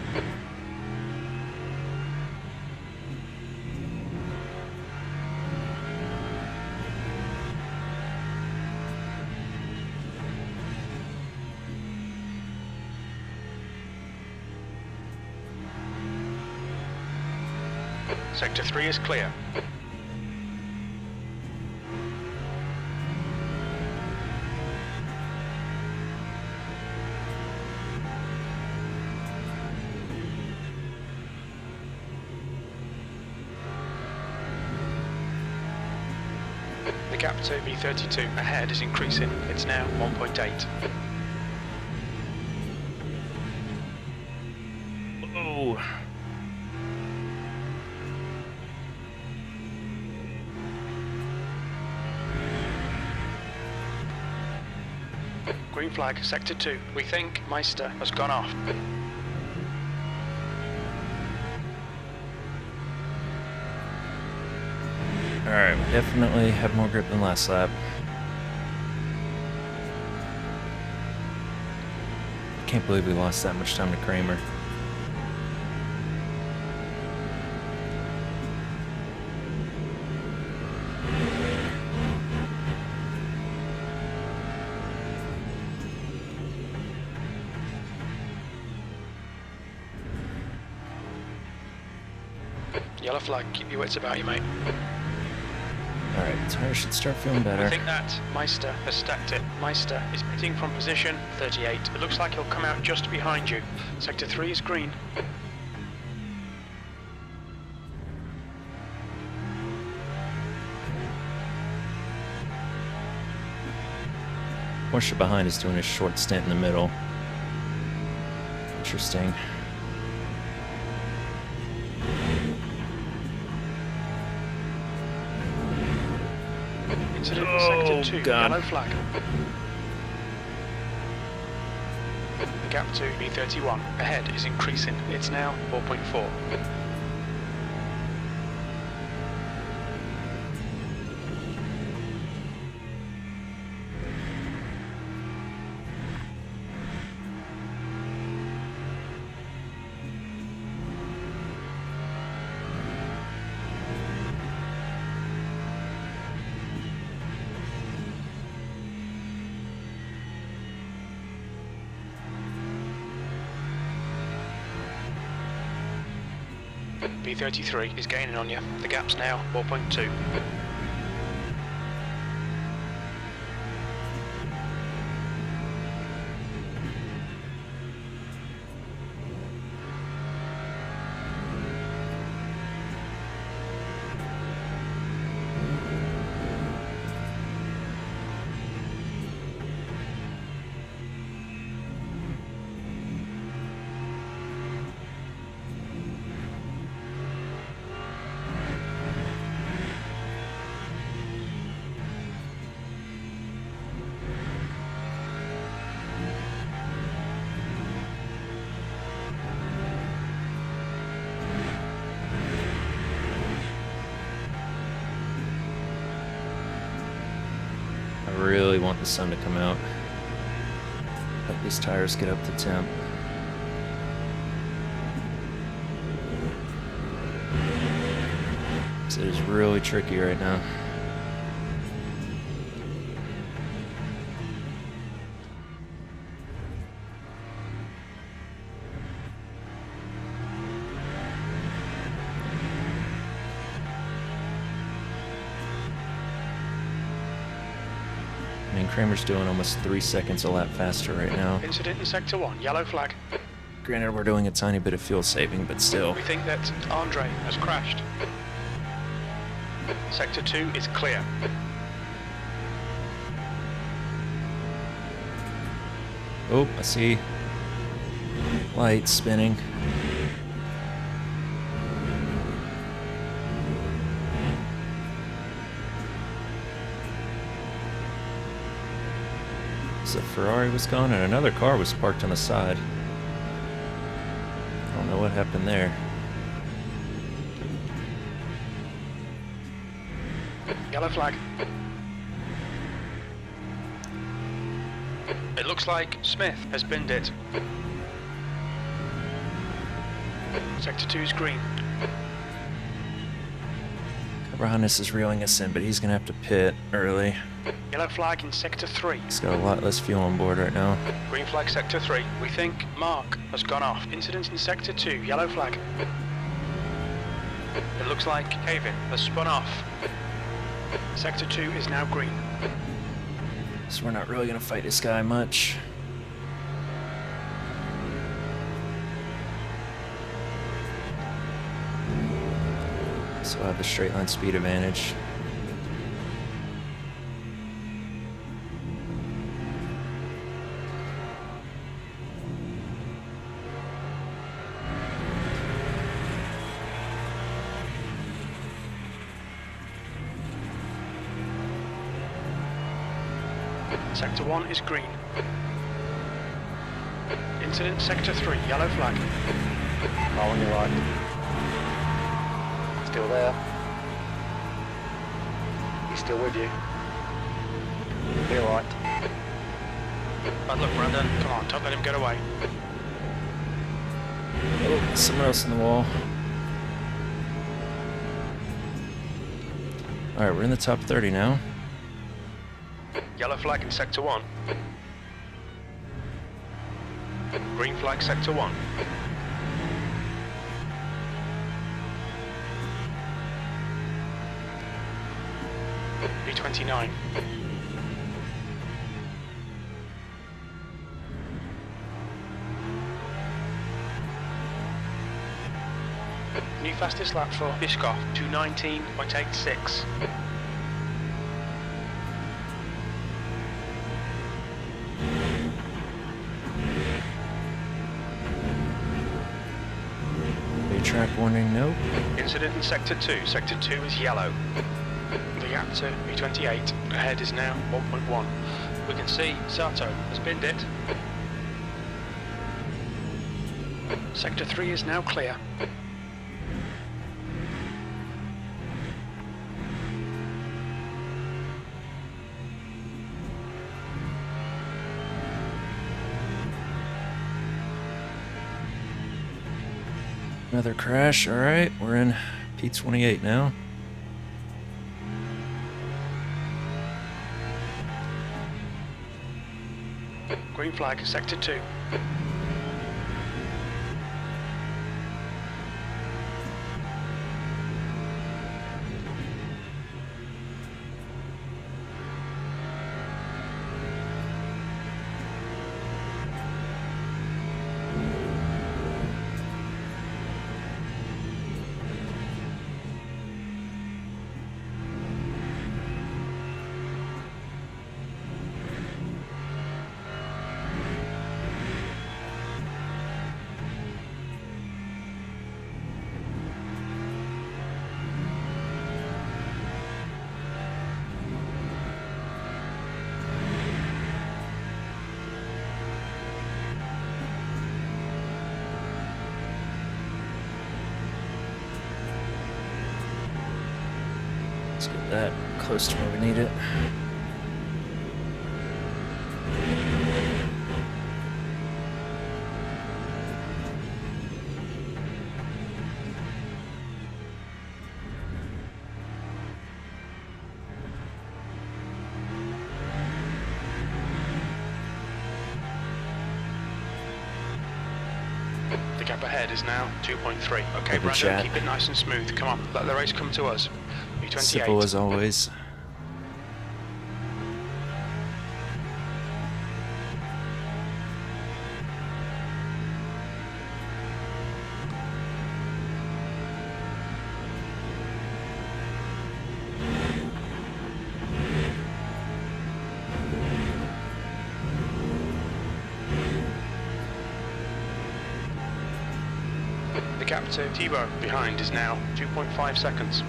[SPEAKER 3] Sector 3 is clear. The gap to V32 ahead is increasing. It's now 1.8.
[SPEAKER 1] Oh.
[SPEAKER 3] Green flag, sector 2. We think Meister has gone off.
[SPEAKER 1] Alright, we definitely have more grip than last lap. Can't believe we lost that much time to Kramer.
[SPEAKER 3] Yellow flag, keep your wits about you, mate.
[SPEAKER 1] Alright, the tire should start feeling better.
[SPEAKER 3] I think that Meister has stacked it. Meister is pitting from position 38. It looks like he'll come out just behind you. Sector 3 is green.
[SPEAKER 1] Porsche behind is doing a short stint in the middle. Interesting.
[SPEAKER 3] Incident in sector 2,
[SPEAKER 1] God.
[SPEAKER 3] yellow flag. The gap to B31 ahead is increasing. It's now 4.4. B33 is gaining on you. The gap's now 4.2.
[SPEAKER 1] I really want the sun to come out. Hope these tires get up to temp. It is really tricky right now. I mean, Kramer's doing almost 3 seconds a lap faster right now.
[SPEAKER 3] Incident in sector 1, yellow flag.
[SPEAKER 1] Granted, we're doing a tiny bit of fuel saving, but still.
[SPEAKER 3] We think that Andre has crashed. Sector 2 is clear.
[SPEAKER 1] Oh, I see lights spinning. So Ferrari was gone and another car was parked on the side. I don't know what happened there.
[SPEAKER 3] Yellow flag. looks like Smith has binned it. Sector 2's green.
[SPEAKER 1] Harness is reeling us in, but he's gonna have to pit early.
[SPEAKER 3] Yellow flag in Sector 3.
[SPEAKER 1] He's got a lot less fuel on board right now.
[SPEAKER 3] Green flag Sector 3. We think Mark has gone off. Incident in Sector 2. Yellow flag. It looks like Kevin has spun off. Sector 2 is now green.
[SPEAKER 1] So we're not really gonna fight this guy much. So I have the straight line speed advantage.
[SPEAKER 3] Sector 1 is green. Incident Sector 3, yellow flag.
[SPEAKER 4] Car on your right. Still there. He's still with you. You're right.
[SPEAKER 3] Bad luck, Brandon. Come on, don't let him get away.
[SPEAKER 1] Oh, someone else in the wall. Alright, we're in the top 30 now.
[SPEAKER 3] Yellow flag in Sector 1. Green flag Sector 1. B29. New fastest lap for Bishkov, 2:19.86.
[SPEAKER 1] Track warning, nope.
[SPEAKER 3] Incident in Sector 2. Sector 2 is yellow. The gap to B28 ahead is now 1.1. We can see Sato has binned it. Sector 3 is now clear.
[SPEAKER 1] Another crash, alright, we're in P28 now.
[SPEAKER 3] Green flag, Sector 2.
[SPEAKER 1] Let's get that close to where we need it.
[SPEAKER 3] The gap ahead is now 2.3. Okay,
[SPEAKER 1] Good
[SPEAKER 3] Brandon,
[SPEAKER 1] chat.
[SPEAKER 3] keep it nice and smooth. Come on, let the race come to us.
[SPEAKER 1] Simple
[SPEAKER 3] B28.
[SPEAKER 1] as always.
[SPEAKER 3] The gap to Tebow behind is now 2.5 seconds.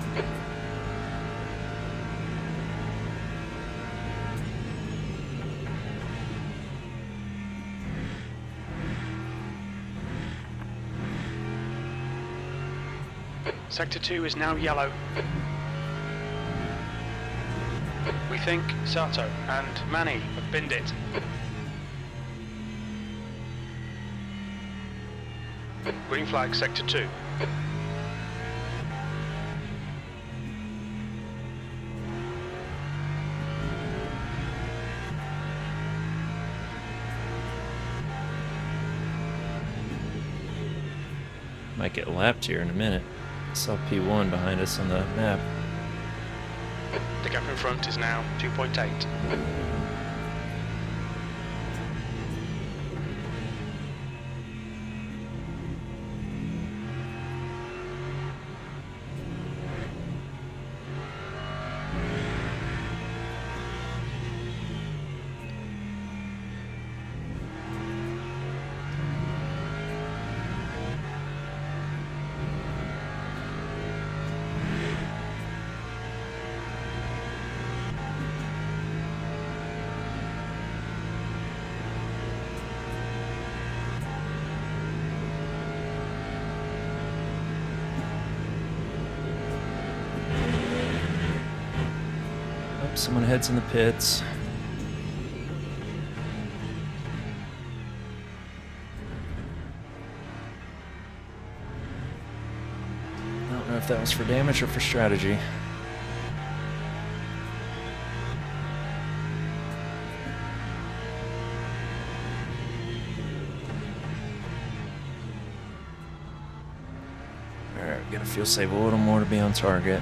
[SPEAKER 3] Sector 2 is now yellow. We think Sato and Manny have binned it. Green flag, sector 2.
[SPEAKER 1] Might get lapped here in a minute. I saw P1 behind us on the map.
[SPEAKER 3] The gap in front is now 2.8.
[SPEAKER 1] Someone heads in the pits. I don't know if that was for damage or for strategy. Alright, gotta feel save a little more to be on target.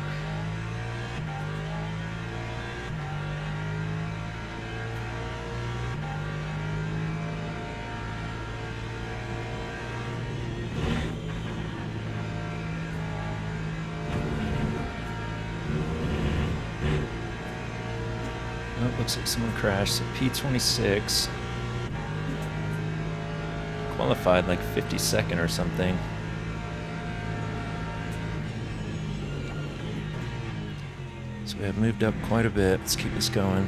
[SPEAKER 1] Looks like someone crashed. So P26 qualified like 52nd or something. So we have moved up quite a bit. Let's keep this going.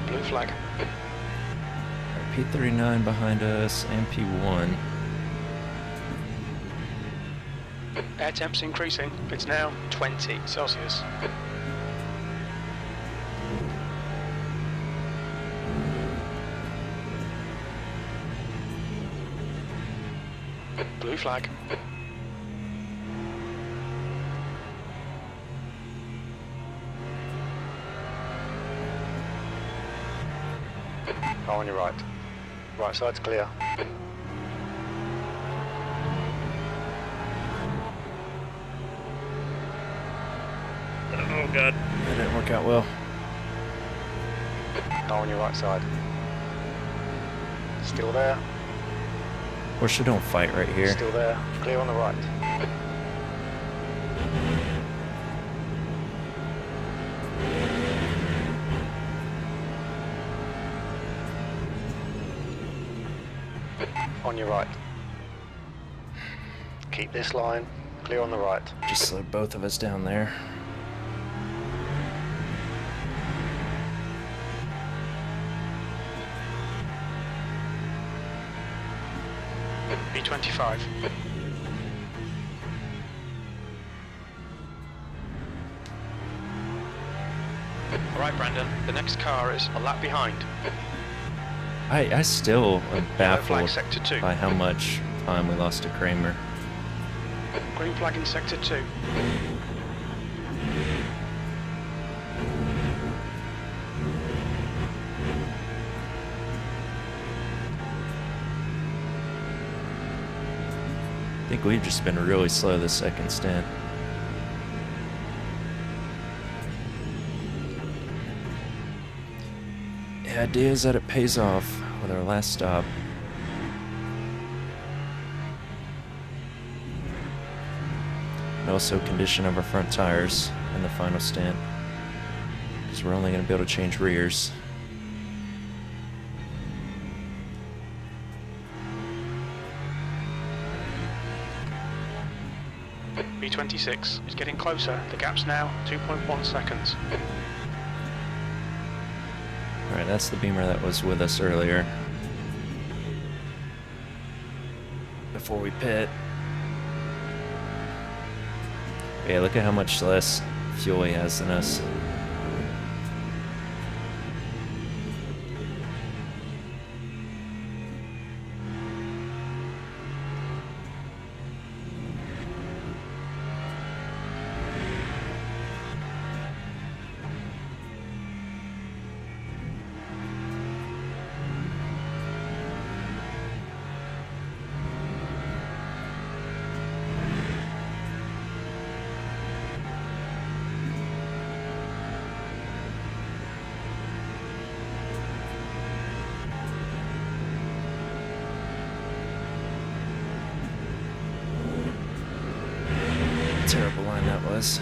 [SPEAKER 3] Blue flag.
[SPEAKER 1] P39 behind us and P1.
[SPEAKER 3] Air temp's increasing. It's now 20 Celsius. Blue flag.
[SPEAKER 4] Car on your right. Right side's clear.
[SPEAKER 1] Oh god, that didn't work out well.
[SPEAKER 4] Car on your right side. Still there.
[SPEAKER 1] Porsche, don't fight right here.
[SPEAKER 4] Still there. Clear on the right. On your right. Keep this line. Clear on the right.
[SPEAKER 1] Just slowed both of us down there.
[SPEAKER 3] B25. Alright, Brandon, the next car is a lap behind.
[SPEAKER 1] I still am baffled
[SPEAKER 3] sector 2.
[SPEAKER 1] by how much time we lost to Kramer.
[SPEAKER 3] Green flag in sector 2.
[SPEAKER 1] I think we've just been really slow this second stint. The idea is that it pays off with our last stop. And also condition of our front tires in the final stint, because we're only going to be able to change rears.
[SPEAKER 3] B26 is getting closer. The gap's now 2.1 seconds.
[SPEAKER 1] Alright, that's the Beamer that was with us earlier. Before we pit. Yeah, look at how much less fuel he has than us. Terrible line that was.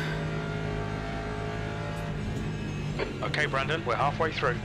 [SPEAKER 3] Okay, Brandon, we're halfway through.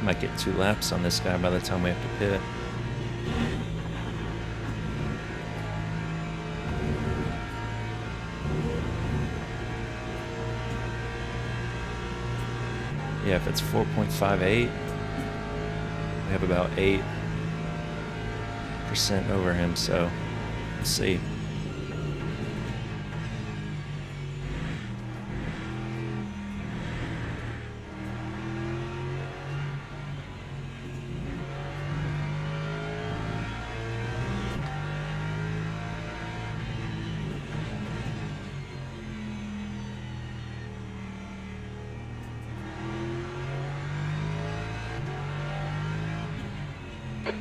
[SPEAKER 1] Might get 2 laps on this guy by the time we have to pit. Yeah, if it's 4.58, we have about 8% over him, so we'll see.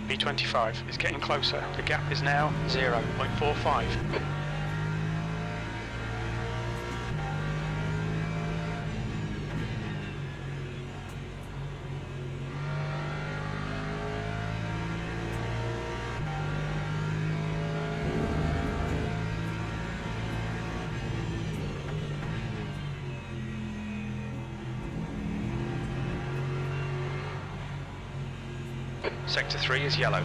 [SPEAKER 3] B25 is getting closer. The gap is now 0.45. Sector 3 is yellow.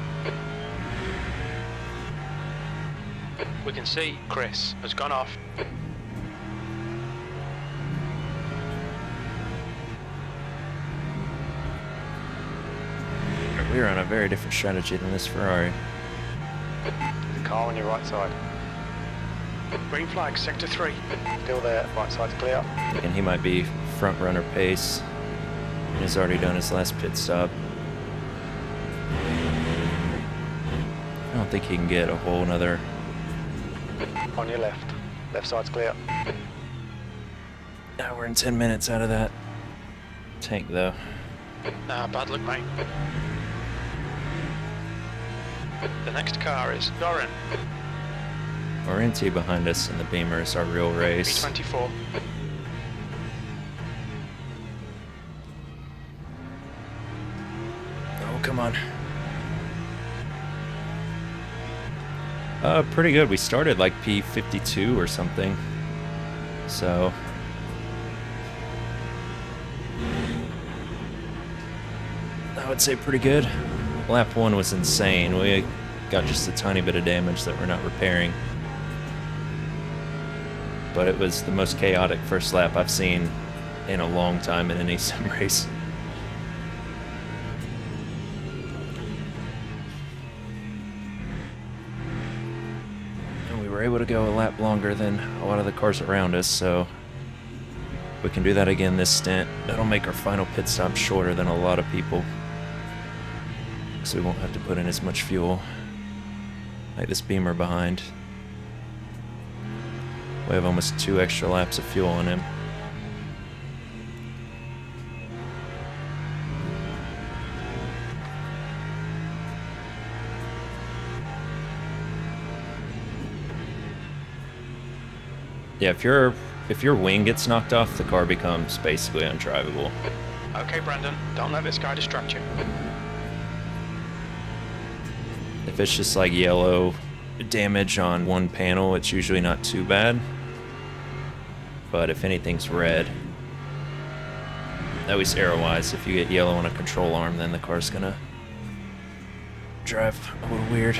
[SPEAKER 3] We can see Chris has gone off.
[SPEAKER 1] We're on a very different strategy than this Ferrari.
[SPEAKER 4] The car on your right side.
[SPEAKER 3] Green flag, sector 3.
[SPEAKER 4] Still there, right side's clear.
[SPEAKER 1] And he might be front runner pace. And he's already done his last pit stop. I don't think he can get a whole nother.
[SPEAKER 4] On your left. Left side's clear.
[SPEAKER 1] Now we're in 10 minutes out of that tank though.
[SPEAKER 3] Nah, bad luck, mate. The next car is Doran.
[SPEAKER 1] Oriente behind us in the Beamer is our real race.
[SPEAKER 3] B24.
[SPEAKER 1] Oh, come on. Pretty good. We started like P52 or something. So I would say pretty good. Lap 1 was insane. We got just a tiny bit of damage that we're not repairing. But it was the most chaotic first lap I've seen in a long time in any sim race. And we were able to go a lap longer than a lot of the cars around us, so we can do that again this stint. That'll make our final pit stop shorter than a lot of people, so we won't have to put in as much fuel. Like this Beamer behind. We have almost 2 extra laps of fuel on him. Yeah, if your wing gets knocked off, the car becomes basically undrivable.
[SPEAKER 3] Okay, Brandon, don't let this guy distract you.
[SPEAKER 1] If it's just like yellow damage on one panel, it's usually not too bad. But if anything's red, at least arrow-wise, if you get yellow on a control arm, then the car's gonna drive a little weird.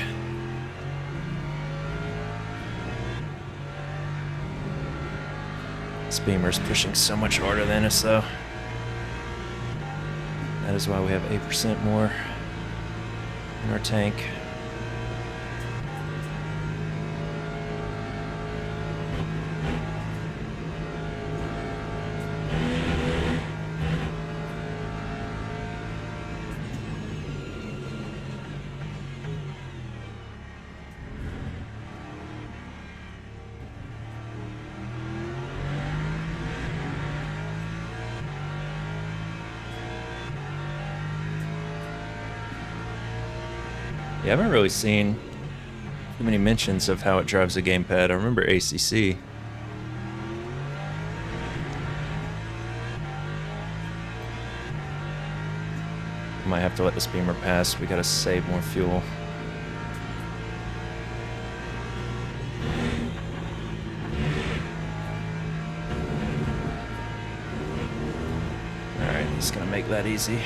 [SPEAKER 1] This Beamer's pushing so much harder than us, though. That is why we have 8% more in our tank. Yeah, I haven't really seen too many mentions of how it drives a gamepad. I remember ACC. Might have to let this Beamer pass. We gotta save more fuel. Alright, he's gonna make that easy.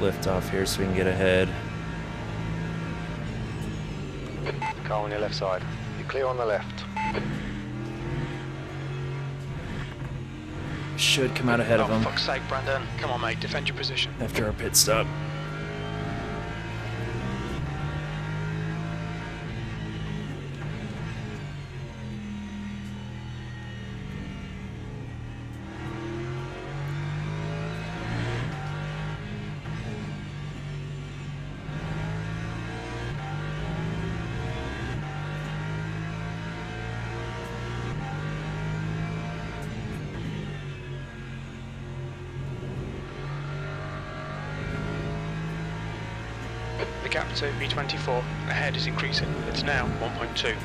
[SPEAKER 1] Lift off here so we can get ahead.
[SPEAKER 4] Car on your left side. You're clear on the left.
[SPEAKER 1] Should come out ahead of
[SPEAKER 3] Oh,
[SPEAKER 1] him
[SPEAKER 3] fuck's sake, Brandon. Come on, mate, defend your position.
[SPEAKER 1] after our pit stop.
[SPEAKER 3] The gap to B24 ahead is increasing. It's now 1.2.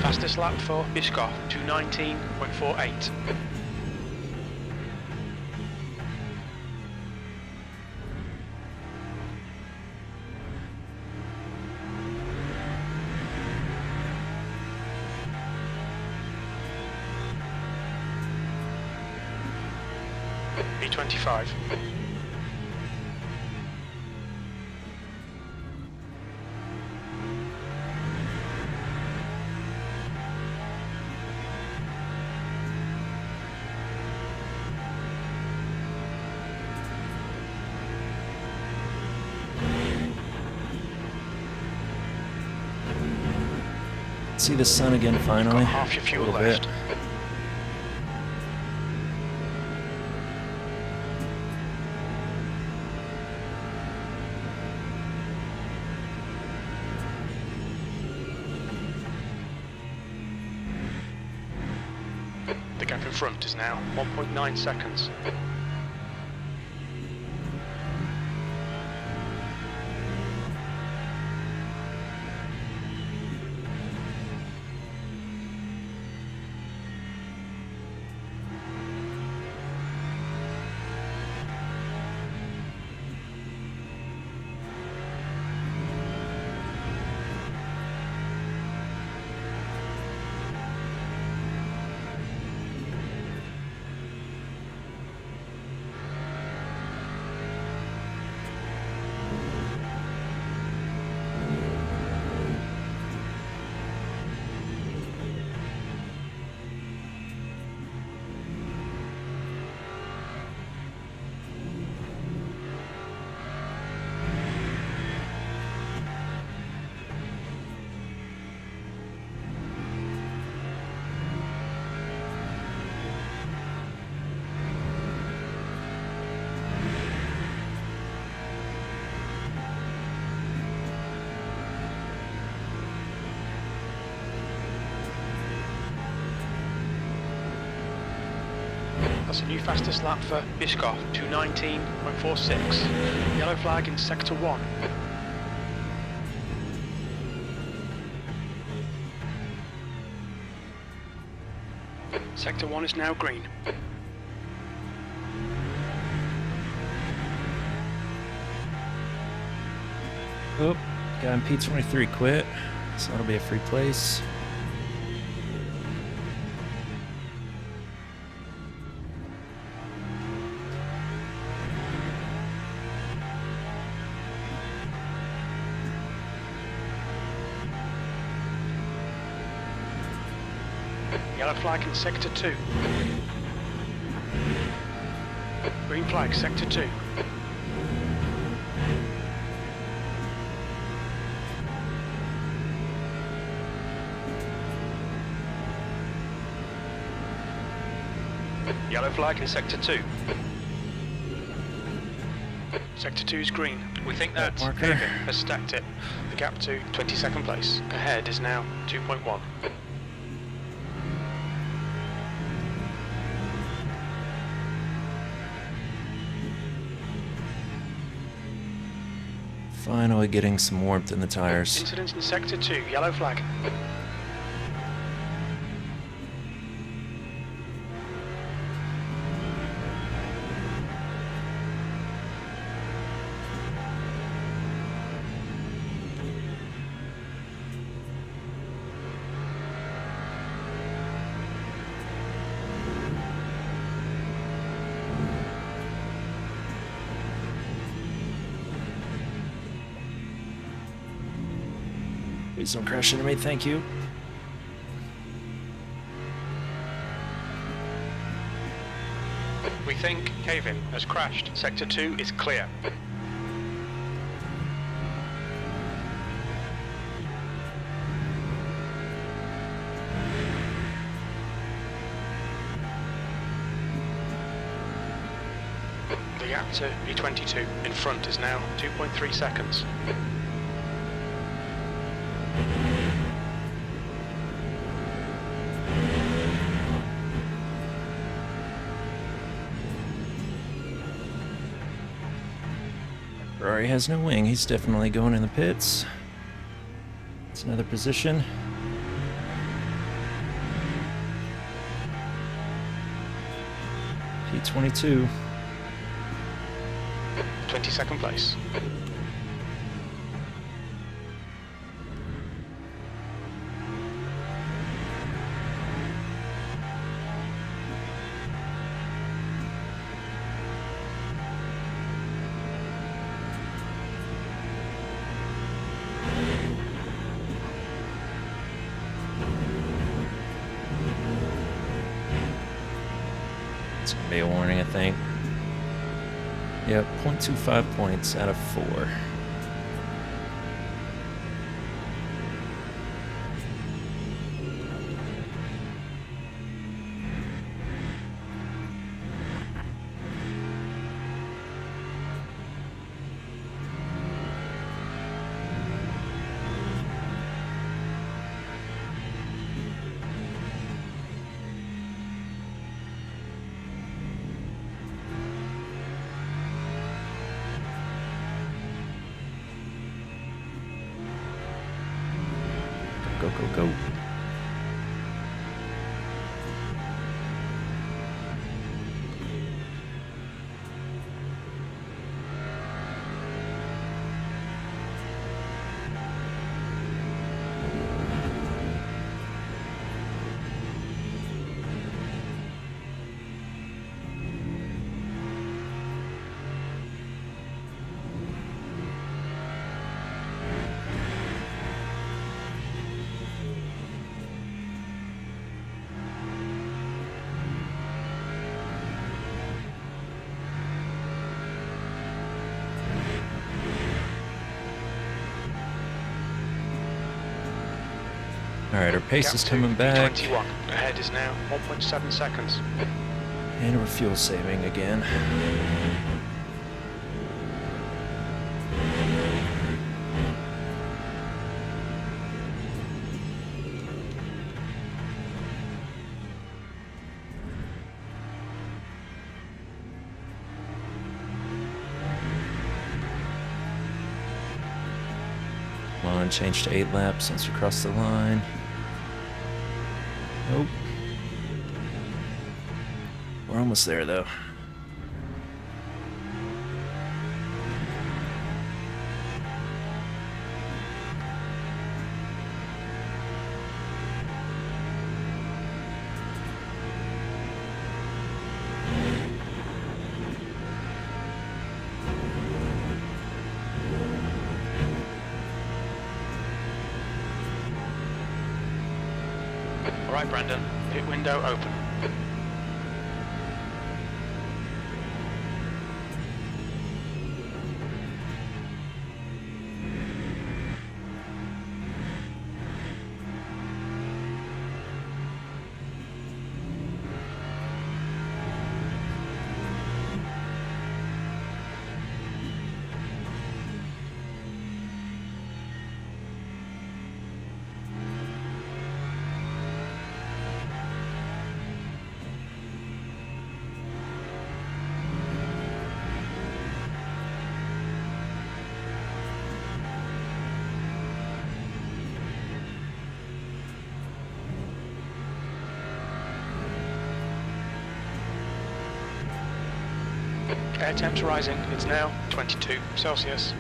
[SPEAKER 3] Fastest lap for Biscoff, 2:19.48. B25.
[SPEAKER 1] See the sun again finally.
[SPEAKER 3] Got half your fuel
[SPEAKER 1] A little
[SPEAKER 3] left.
[SPEAKER 1] bit.
[SPEAKER 3] The gap in front is now 1.9 seconds. That's a new fastest lap for Bishkov, 2:19.46. Yellow flag in sector 1. Sector 1 is now green.
[SPEAKER 1] Oh, guy in P23 quit, so that'll be a free place.
[SPEAKER 3] Yellow flag in sector 2. Green flag, sector 2. Yellow flag in sector 2. Sector 2 is green. We think that
[SPEAKER 1] marker
[SPEAKER 3] Kevin has stacked it. The gap to 22nd place. Ahead is now 2.1.
[SPEAKER 1] Finally getting some warmth in the tires.
[SPEAKER 3] Incident in sector 2, yellow flag.
[SPEAKER 1] Please don't crash into me, thank you.
[SPEAKER 3] We think Kevin has crashed. Sector 2 is clear. The gap to B22 in front is now 2.3 seconds.
[SPEAKER 1] Ferrari has no wing, he's definitely going in the pits. It's another position. P22.
[SPEAKER 3] 22nd place.
[SPEAKER 1] It's gonna be a warning, I think. Yep, 0.25 points out of 4. Go, go, go. Alright, our pace is coming back.
[SPEAKER 3] 21. Ahead is now 1.7 seconds.
[SPEAKER 1] And we're fuel saving again. time change to 8 laps since we crossed the line. Nope. We're almost there though.
[SPEAKER 3] Alright, Brandon, pit window open. Air temps rising, it's now 22 Celsius.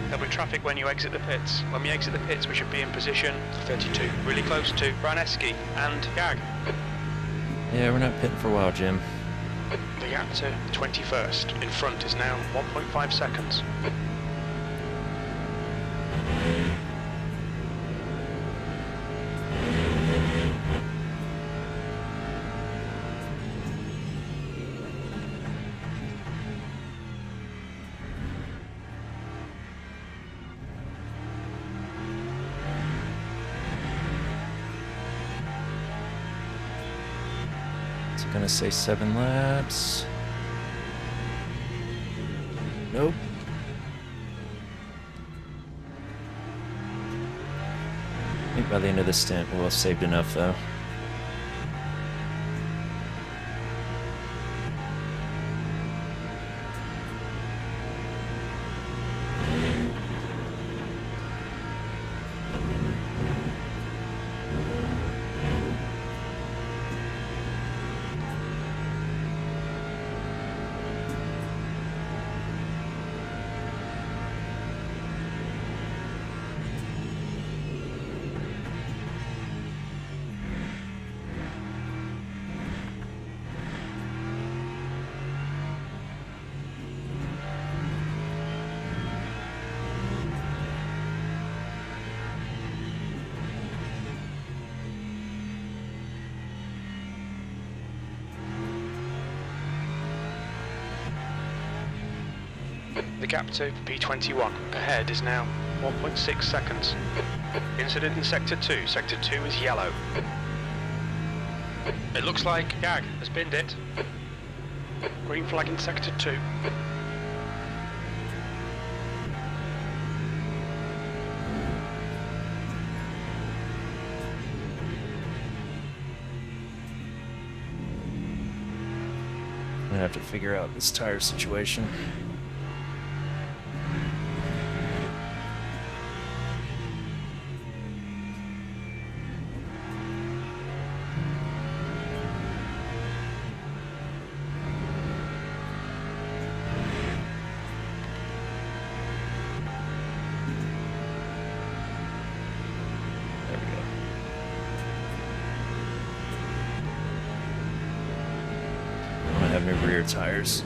[SPEAKER 3] There'll be traffic when you exit the pits. When we exit the pits, we should be in position 32, really close to Braun and Gag.
[SPEAKER 1] Yeah, we're not pitting for a while, Jim.
[SPEAKER 3] The gap to 21st in front is now 1.5 seconds.
[SPEAKER 1] Gonna say 7 laps. Nope. I think by the end of the stint we'll have saved enough though.
[SPEAKER 3] The gap to P21 ahead is now 1.6 seconds. Incident in Sector 2. Sector 2 is yellow. It looks like Gag has binned it. Green flag in Sector 2.
[SPEAKER 1] I'm gonna have to figure out this tire situation. Rear tires.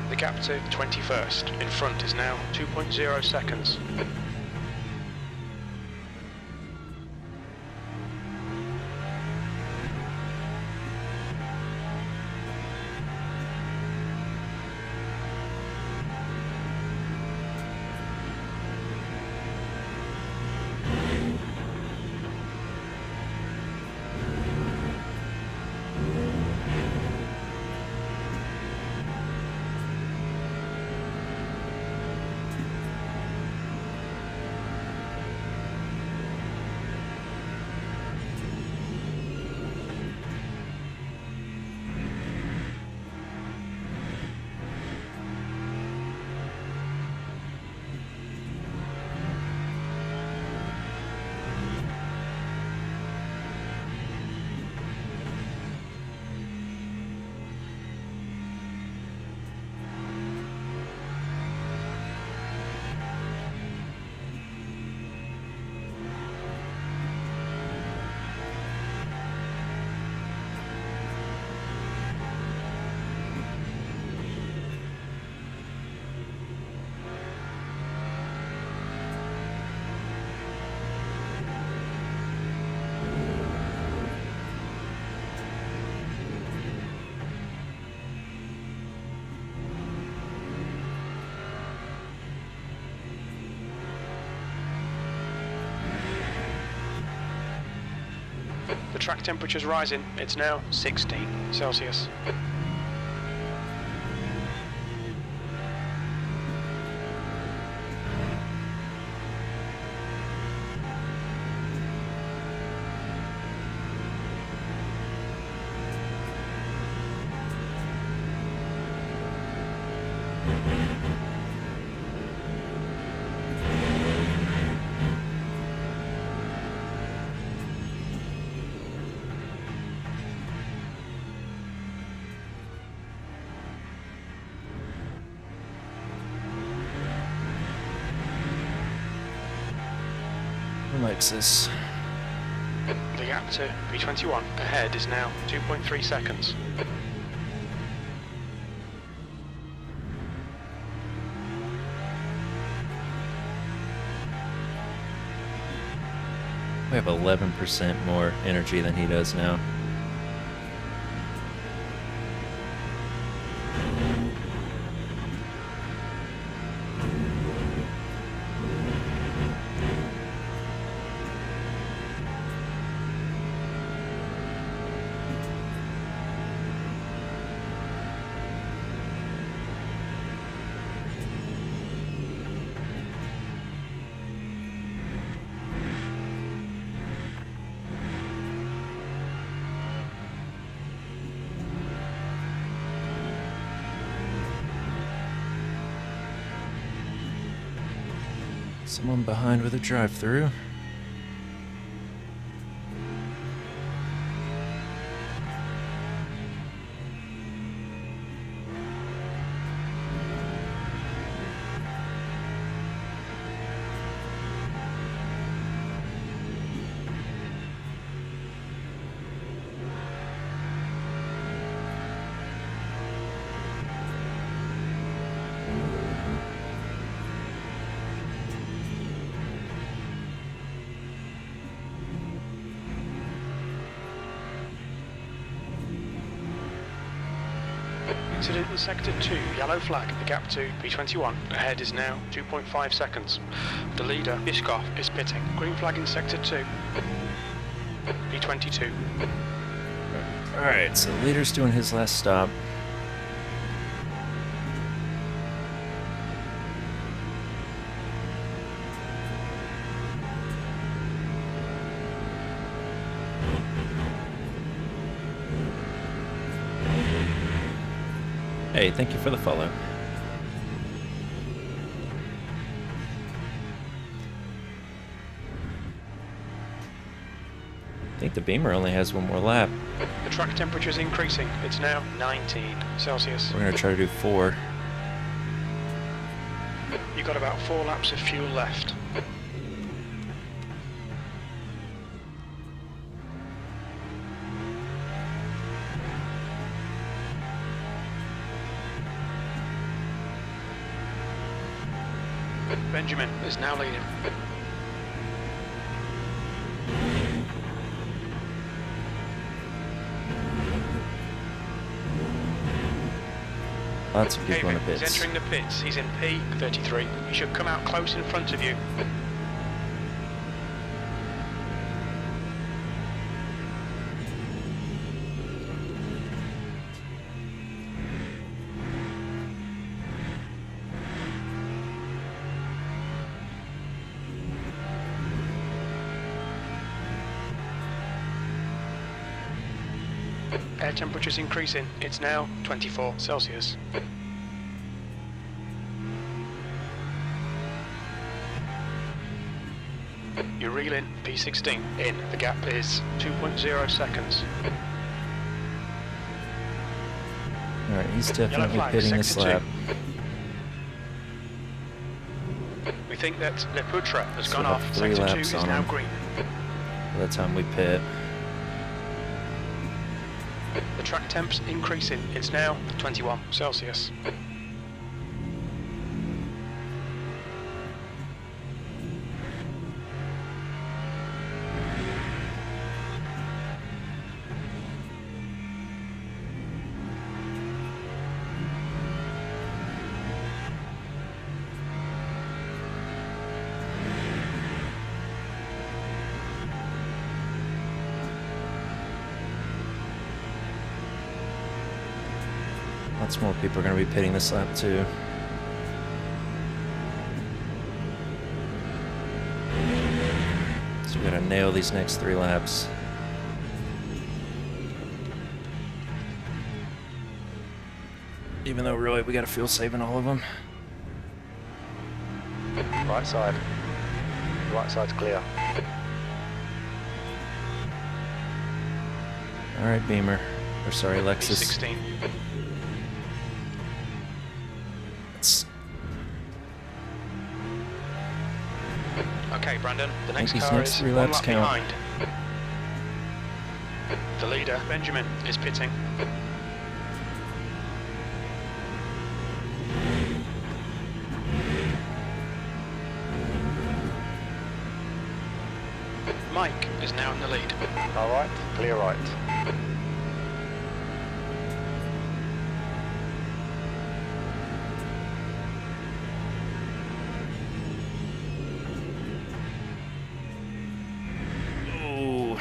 [SPEAKER 3] The gap to 21st in front is now 2.0 seconds. track temperature's rising. It's now 16 Celsius.
[SPEAKER 1] Lexus.
[SPEAKER 3] The gap to B21 ahead is now 2.3 seconds.
[SPEAKER 1] We have 11% more energy than he does now. Someone behind with a drive-through.
[SPEAKER 3] Incident in Sector 2, yellow flag, the gap to B21. Ahead is now 2.5 seconds. The leader, Ishkov, is pitting. Green flag in Sector 2. B22.
[SPEAKER 1] Alright, so the leader's doing his last stop. Hey, thank you for the follow. I think the Beamer only has one more lap.
[SPEAKER 3] The track temperature is increasing. It's now 19 Celsius.
[SPEAKER 1] We're going to try to do 4.
[SPEAKER 3] You've got about 4 laps of fuel left. Benjamin is now leading.
[SPEAKER 1] Lots of people in the
[SPEAKER 3] He's
[SPEAKER 1] pits.
[SPEAKER 3] entering the pits. He's in P33. He should come out close in front of you. Air temperature's increasing. It's now 24 Celsius. You're reeling P16 in. The gap is 2.0 seconds.
[SPEAKER 1] Alright, he's
[SPEAKER 3] Yellow
[SPEAKER 1] definitely
[SPEAKER 3] flag,
[SPEAKER 1] pitting this
[SPEAKER 3] sector
[SPEAKER 1] lap.
[SPEAKER 3] 2. We think that Leputra has
[SPEAKER 1] Still
[SPEAKER 3] gone
[SPEAKER 1] have
[SPEAKER 3] off.
[SPEAKER 1] 3
[SPEAKER 3] Sector 2
[SPEAKER 1] laps
[SPEAKER 3] is
[SPEAKER 1] on
[SPEAKER 3] now
[SPEAKER 1] him.
[SPEAKER 3] green.
[SPEAKER 1] By the time we pit.
[SPEAKER 3] The track temp's increasing. It's now 21 Celsius.
[SPEAKER 1] Lots more people are going to be pitting this lap too. So we got to nail these next 3 laps. Even though really we got to fuel save in all of them.
[SPEAKER 4] Right side. Right side's clear.
[SPEAKER 1] All right, Beamer. Or sorry, Lexus.
[SPEAKER 3] 16. Okay, Brandon, the next
[SPEAKER 1] these
[SPEAKER 3] car
[SPEAKER 1] next
[SPEAKER 3] is
[SPEAKER 1] 3
[SPEAKER 3] one
[SPEAKER 1] laps
[SPEAKER 3] lap
[SPEAKER 1] count.
[SPEAKER 3] behind. The leader, Benjamin, is pitting. Mike is now in the lead.
[SPEAKER 4] All right, clear right.
[SPEAKER 1] Ooh.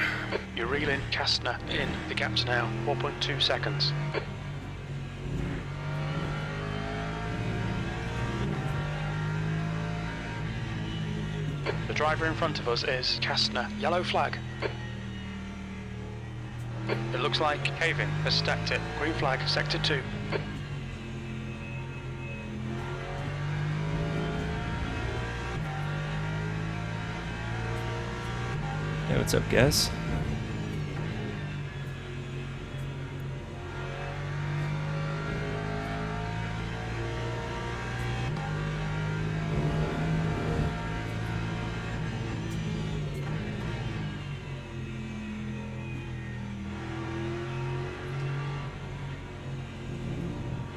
[SPEAKER 3] You're reeling Kastner in. The gap's now 4.2 seconds. The driver in front of us is Kastner. Yellow flag. It looks like Haven has stacked it. Green flag, sector 2.
[SPEAKER 1] Hey, what's up, guys?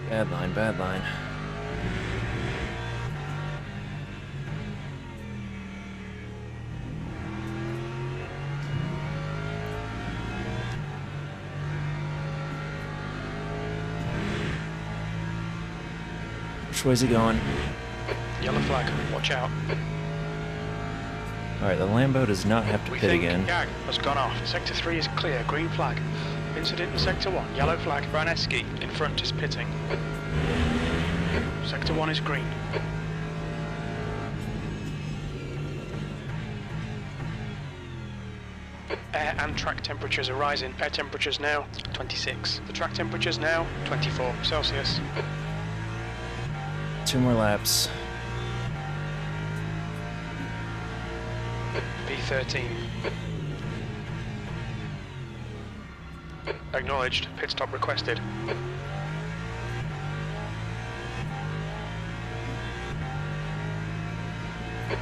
[SPEAKER 1] Bad line, bad line. Which way's he going?
[SPEAKER 3] Yellow flag, watch out.
[SPEAKER 1] Alright, the Lambo does not have to
[SPEAKER 3] We
[SPEAKER 1] pit
[SPEAKER 3] think
[SPEAKER 1] again.
[SPEAKER 3] Gag has gone off. Sector 3 is clear, green flag. Incident in Sector 1, yellow flag. Braneski in front is pitting. Sector 1 is green. Air and track temperatures are rising. Air temperatures now 26. The track temperatures now 24 Celsius.
[SPEAKER 1] 2 more laps.
[SPEAKER 3] P13. Acknowledged. Pit stop requested.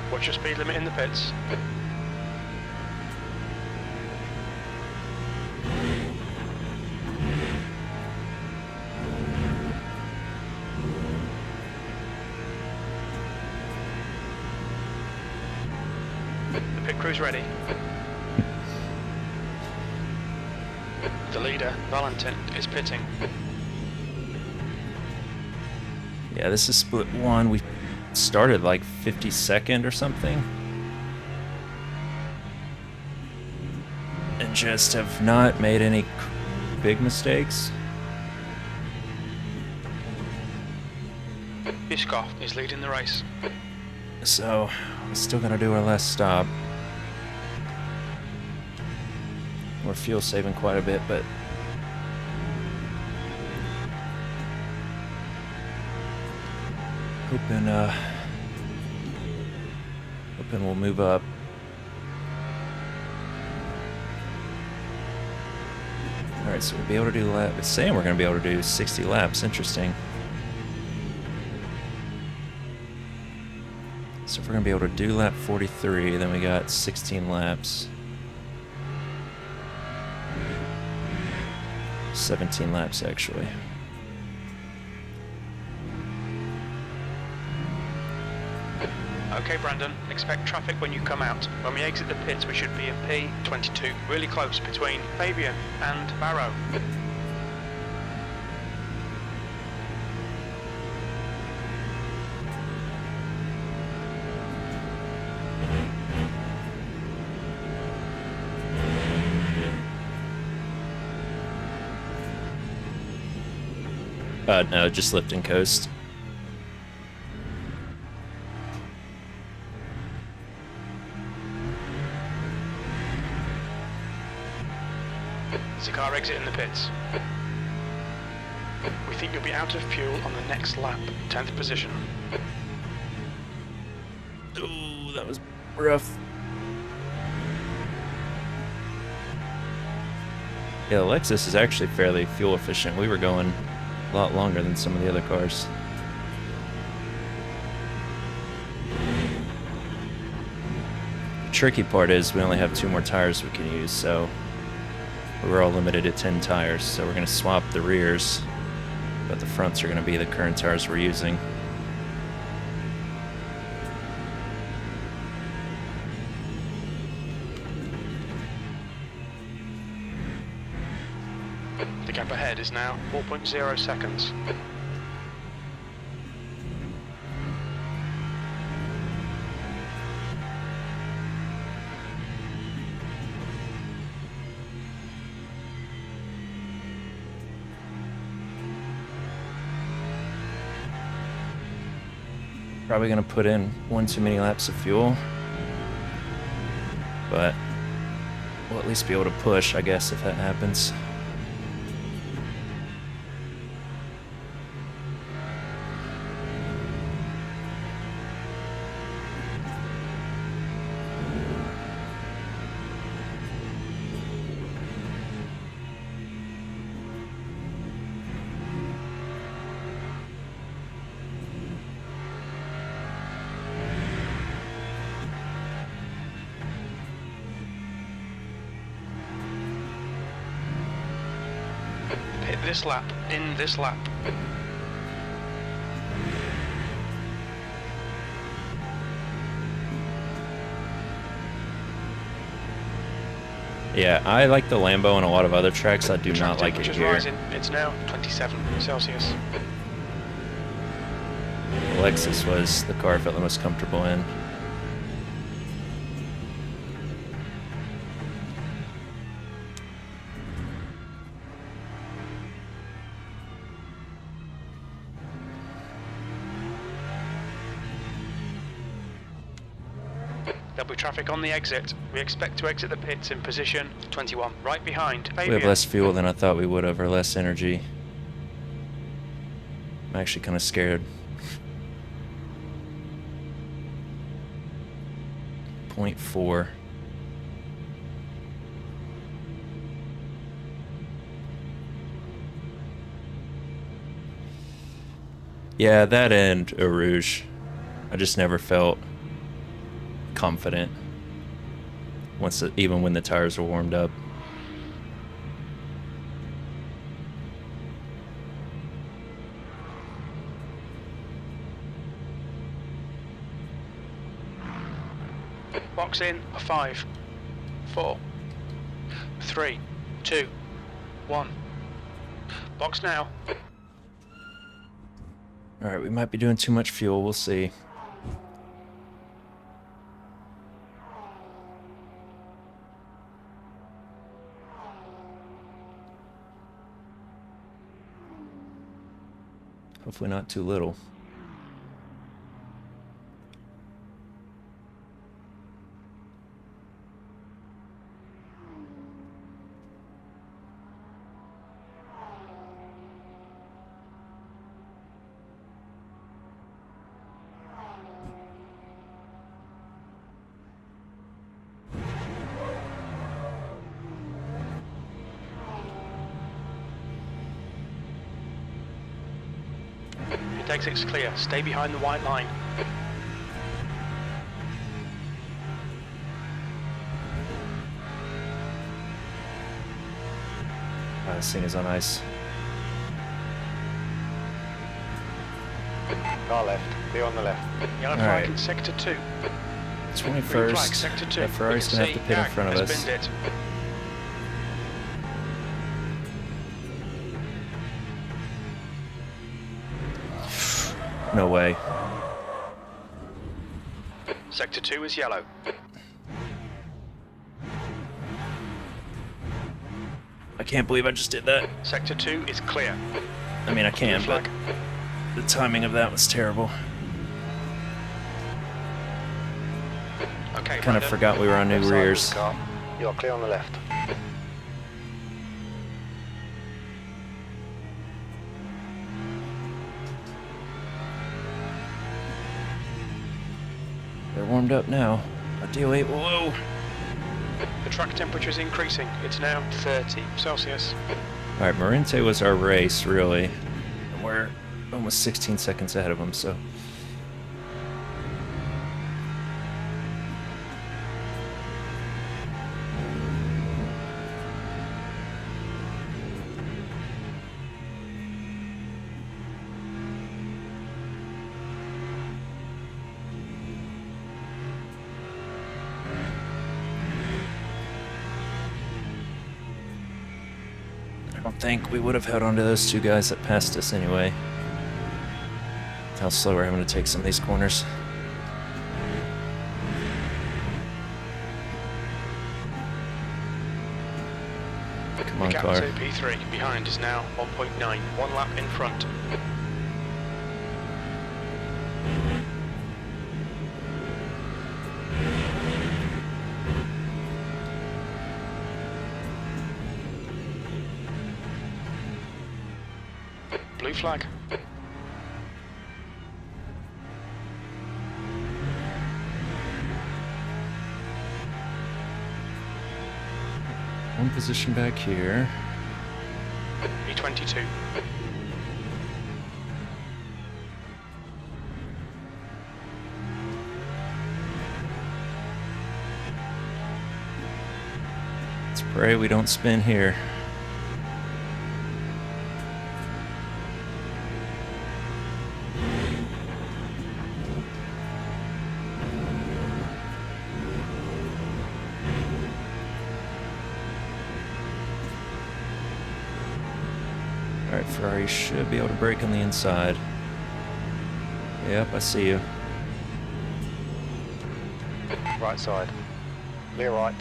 [SPEAKER 3] What's your speed limit in the pits? The pit crew's ready. The leader, Valentin, is pitting.
[SPEAKER 1] Yeah, this is split 1. We started like 52nd or something. And just have not made any big mistakes.
[SPEAKER 3] Iskov is leading the race.
[SPEAKER 1] So, we're still gonna do our last stop. We're fuel saving quite a bit, but hoping we'll move up. Alright, so we'll be able to do it's saying we're gonna be able to do 60 laps. Interesting. So if we're gonna be able to do lap 43, then we got 16 laps. 17 laps, actually.
[SPEAKER 3] Okay, Brandon, expect traffic when you come out. When we exit the pits, we should be in P22, really close between Fabian and Barrow.
[SPEAKER 1] No, just lift and coast.
[SPEAKER 3] There's a car exiting the pits. We think you'll be out of fuel on the next lap, 10th position.
[SPEAKER 1] Ooh, that was rough. Yeah, the Lexus is actually fairly fuel efficient. We were going a lot longer than some of the other cars. The tricky part is we only have 2 more tires we can use, so we're all limited to 10 tires. So we're going to swap the rears, but the fronts are going to be the current tires we're using.
[SPEAKER 3] The gap ahead is now 4.0 seconds.
[SPEAKER 1] Probably going to put in 1 too many laps of fuel, but we'll at least be able to push, I guess, if that happens.
[SPEAKER 3] Hit this lap, in this lap.
[SPEAKER 1] Yeah, I like the Lambo on a lot of other tracks. I do
[SPEAKER 3] Track
[SPEAKER 1] not like it
[SPEAKER 3] temperature's
[SPEAKER 1] here.
[SPEAKER 3] rising. It's now 27 Celsius.
[SPEAKER 1] The Lexus was the car I felt the most comfortable in.
[SPEAKER 3] There'll be traffic on the exit. We expect to exit the pits in position 21, right behind
[SPEAKER 1] We have less fuel than I thought we would have, or less energy. I'm actually kind of scared. 0.4. Yeah, that and Eau Rouge. I just never felt confident even when the tires were warmed up.
[SPEAKER 3] Box in, 5, 4, 3, 2, 1. Box now.
[SPEAKER 1] Alright, we might be doing too much fuel, we'll see. Hopefully not too little.
[SPEAKER 3] Pit exit's clear. Stay behind the white line.
[SPEAKER 1] This thing is on ice.
[SPEAKER 4] Car left, be on the left.
[SPEAKER 3] Yellow
[SPEAKER 1] All
[SPEAKER 3] flag
[SPEAKER 1] right.
[SPEAKER 3] in sector 2.
[SPEAKER 1] 21st.
[SPEAKER 3] Sector 2.
[SPEAKER 1] That Ferrari's gonna have to pit in front of us.
[SPEAKER 3] It.
[SPEAKER 1] No way.
[SPEAKER 3] Sector 2 is yellow.
[SPEAKER 1] I can't believe I just did that.
[SPEAKER 3] Sector 2 is clear.
[SPEAKER 1] I mean, I can,
[SPEAKER 3] Blue
[SPEAKER 1] but
[SPEAKER 3] flag.
[SPEAKER 1] the timing of that was terrible.
[SPEAKER 3] Okay,
[SPEAKER 1] Kind of
[SPEAKER 3] Brandon.
[SPEAKER 1] forgot we were on new
[SPEAKER 4] Left side of
[SPEAKER 1] rears.
[SPEAKER 4] the car. You're clear on the left.
[SPEAKER 1] They're warmed up now. Deal 8, whoa!
[SPEAKER 3] The track temperature is increasing. It's now 30 Celsius.
[SPEAKER 1] Alright, Marinte was our race, really. And we're almost 16 seconds ahead of them, so... I don't think we would have held on to those two guys that passed us anyway. How slow we're having to take some of these corners. Come on,
[SPEAKER 3] The gap
[SPEAKER 1] car.
[SPEAKER 3] to P3 behind is now 1.9. 1 lap in front. Blue flag.
[SPEAKER 1] One position back here.
[SPEAKER 3] B22.
[SPEAKER 1] Let's pray we don't spin here. Alright, Ferrari should be able to brake on the inside. Yep, I see you.
[SPEAKER 4] Right side. Clear right.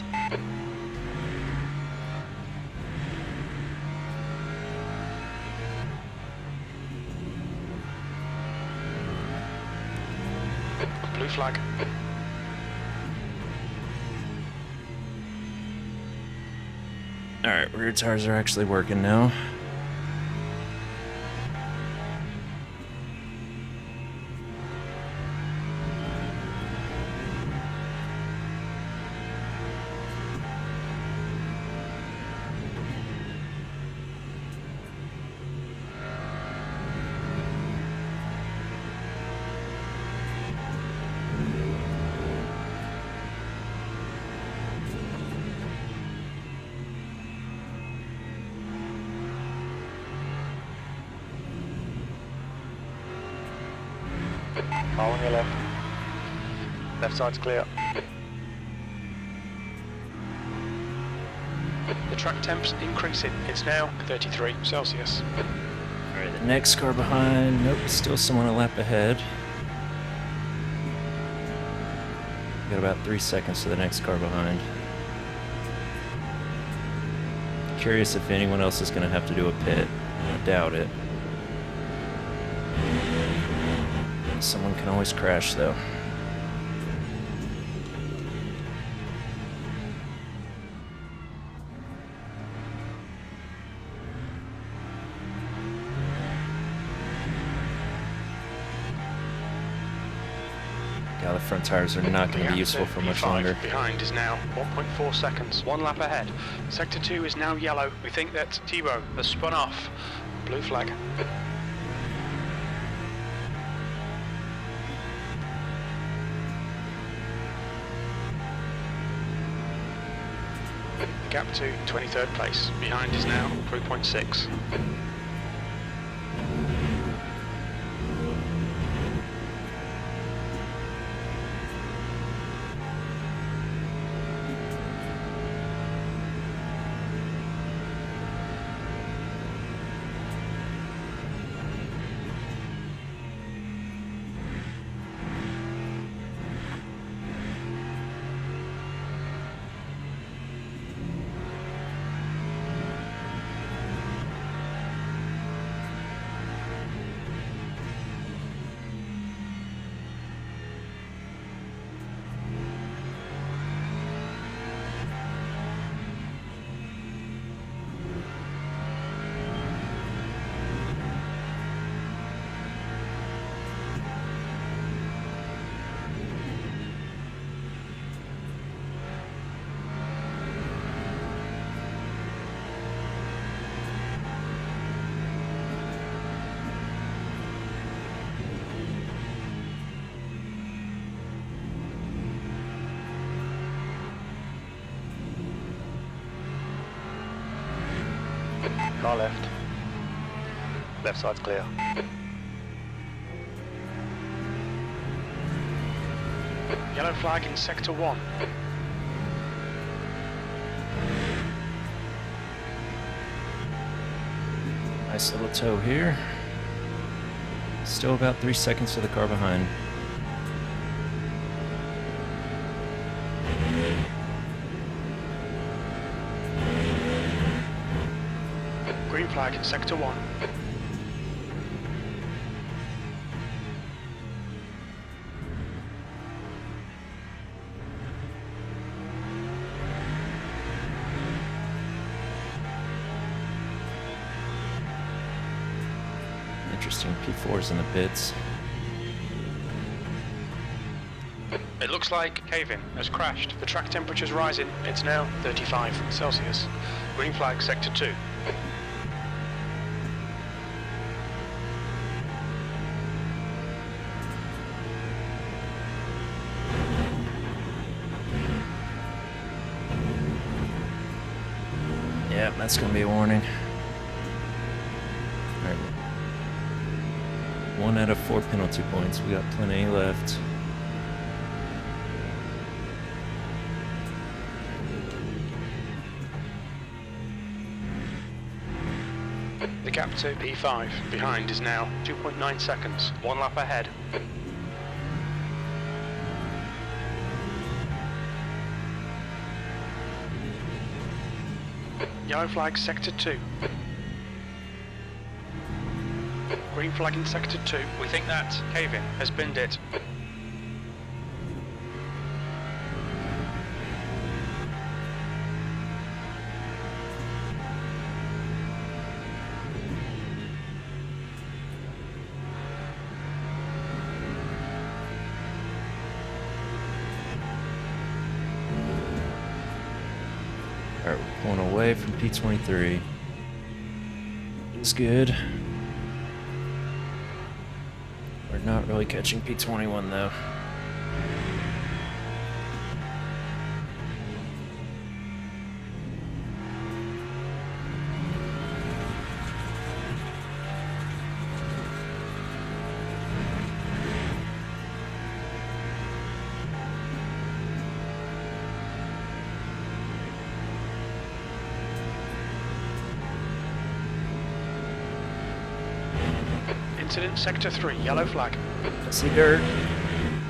[SPEAKER 3] Blue flag.
[SPEAKER 1] Alright, rear tires are actually working now.
[SPEAKER 4] Car on your left. Left side's clear.
[SPEAKER 3] The track temp's increasing. It's now 33 Celsius.
[SPEAKER 1] Alright, the next car behind. Nope, still someone a lap ahead. Got about 3 seconds to the next car behind. Curious if anyone else is going to have to do a pit. I doubt it. Someone can always crash, though. God, the front tires are not going to be useful for much
[SPEAKER 3] P5
[SPEAKER 1] longer.
[SPEAKER 3] Behind is now 1.4 seconds. 1 lap ahead. Sector 2 is now yellow. We think that Tebow has spun off. Blue flag. The gap to 23rd place. Behind is now 3.6.
[SPEAKER 4] Car left. Left side's clear.
[SPEAKER 3] Yellow flag in sector 1.
[SPEAKER 1] Nice little tow here. Still about 3 seconds to the car behind.
[SPEAKER 3] Green flag in sector 1.
[SPEAKER 1] Interesting, P4's in the pits.
[SPEAKER 3] It looks like cave-in has crashed. The track temperature's rising. It's now 35 Celsius. Green flag sector 2.
[SPEAKER 1] Yeah, that's gonna be a warning. Alright. 1 out of 4 penalty points. We got plenty left.
[SPEAKER 3] The gap to P5 behind is now 2.9 seconds. 1 lap ahead. Yellow flag sector 2. Green flag in sector 2. We think that cave-in has binned it.
[SPEAKER 1] Alright, we're pulling away from P23. It's good. We're not really catching P21 though.
[SPEAKER 3] Incident sector 3, yellow flag.
[SPEAKER 1] I see dirt.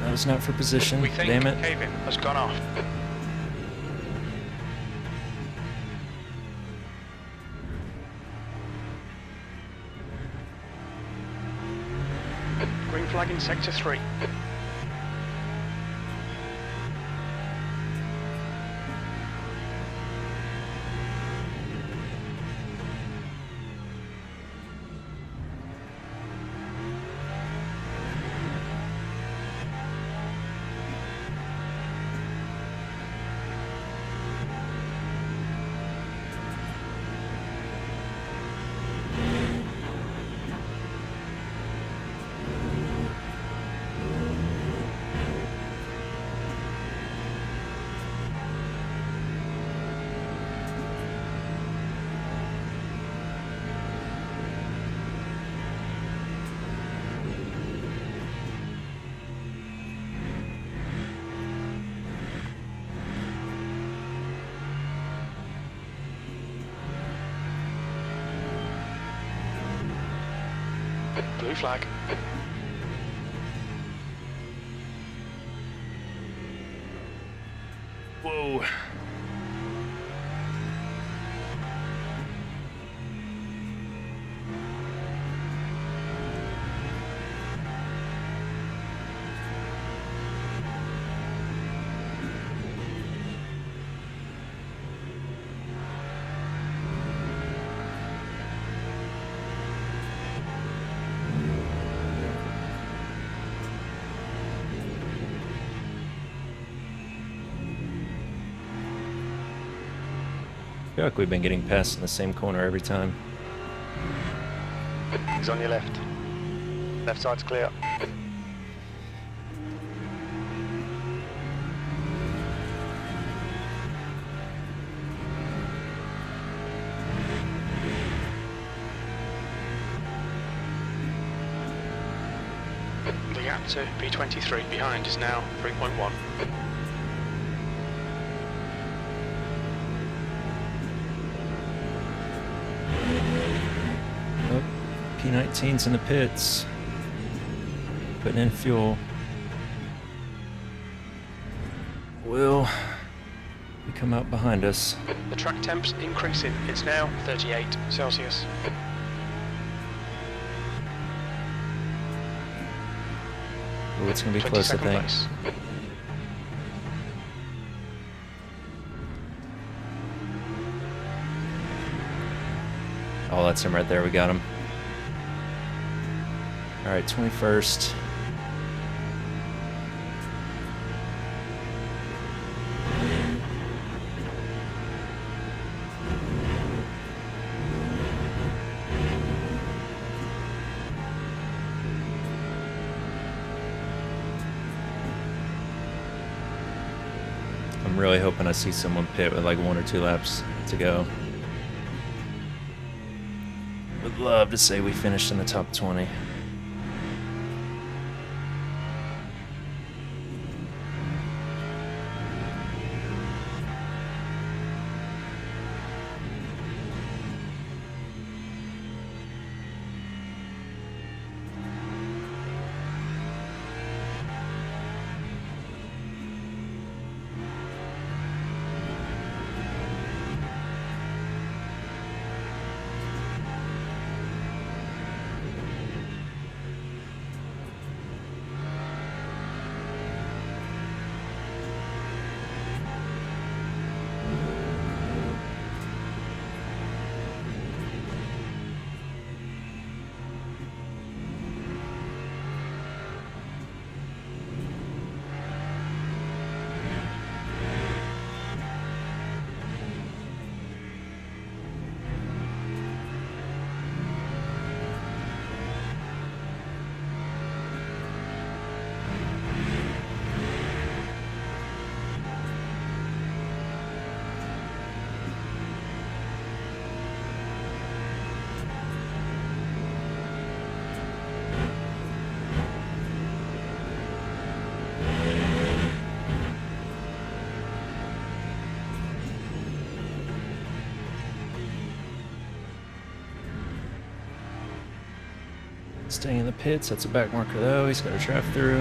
[SPEAKER 1] That was not for position.
[SPEAKER 3] We think
[SPEAKER 1] Damn it.
[SPEAKER 3] cave-in has gone off. Green flag in sector 3. Blue flag.
[SPEAKER 1] Whoa. I feel like we've been getting passed in the same corner every time.
[SPEAKER 4] He's on your left. Left side's clear.
[SPEAKER 3] gap to P23. Behind is now 3.1.
[SPEAKER 1] Oh, P19's in the pits. Putting in fuel. Will he come out behind us?
[SPEAKER 3] The track temp's increasing. It's now 38 Celsius.
[SPEAKER 1] Oh, it's going to be close, I think.
[SPEAKER 3] Place.
[SPEAKER 1] Oh, that's him right there. We got him. All right, 21st. I'm really hoping I see someone pit with like 1 or 2 laps to go. Would love to say we finished in the top 20. Staying in the pits, that's a back marker though, he's got to drive through.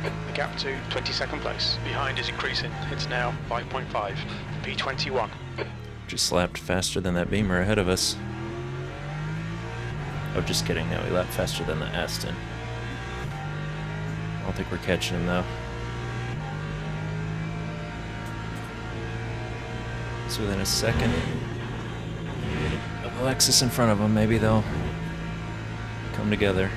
[SPEAKER 3] The gap to 22nd place. Behind is increasing. It's now 5.5. P21.
[SPEAKER 1] Just lapped faster than that Beamer ahead of us. Oh, just kidding, no, he lapped faster than the Aston. I don't think we're catching him though. So within a second. Lexus in front of them, maybe they'll come together.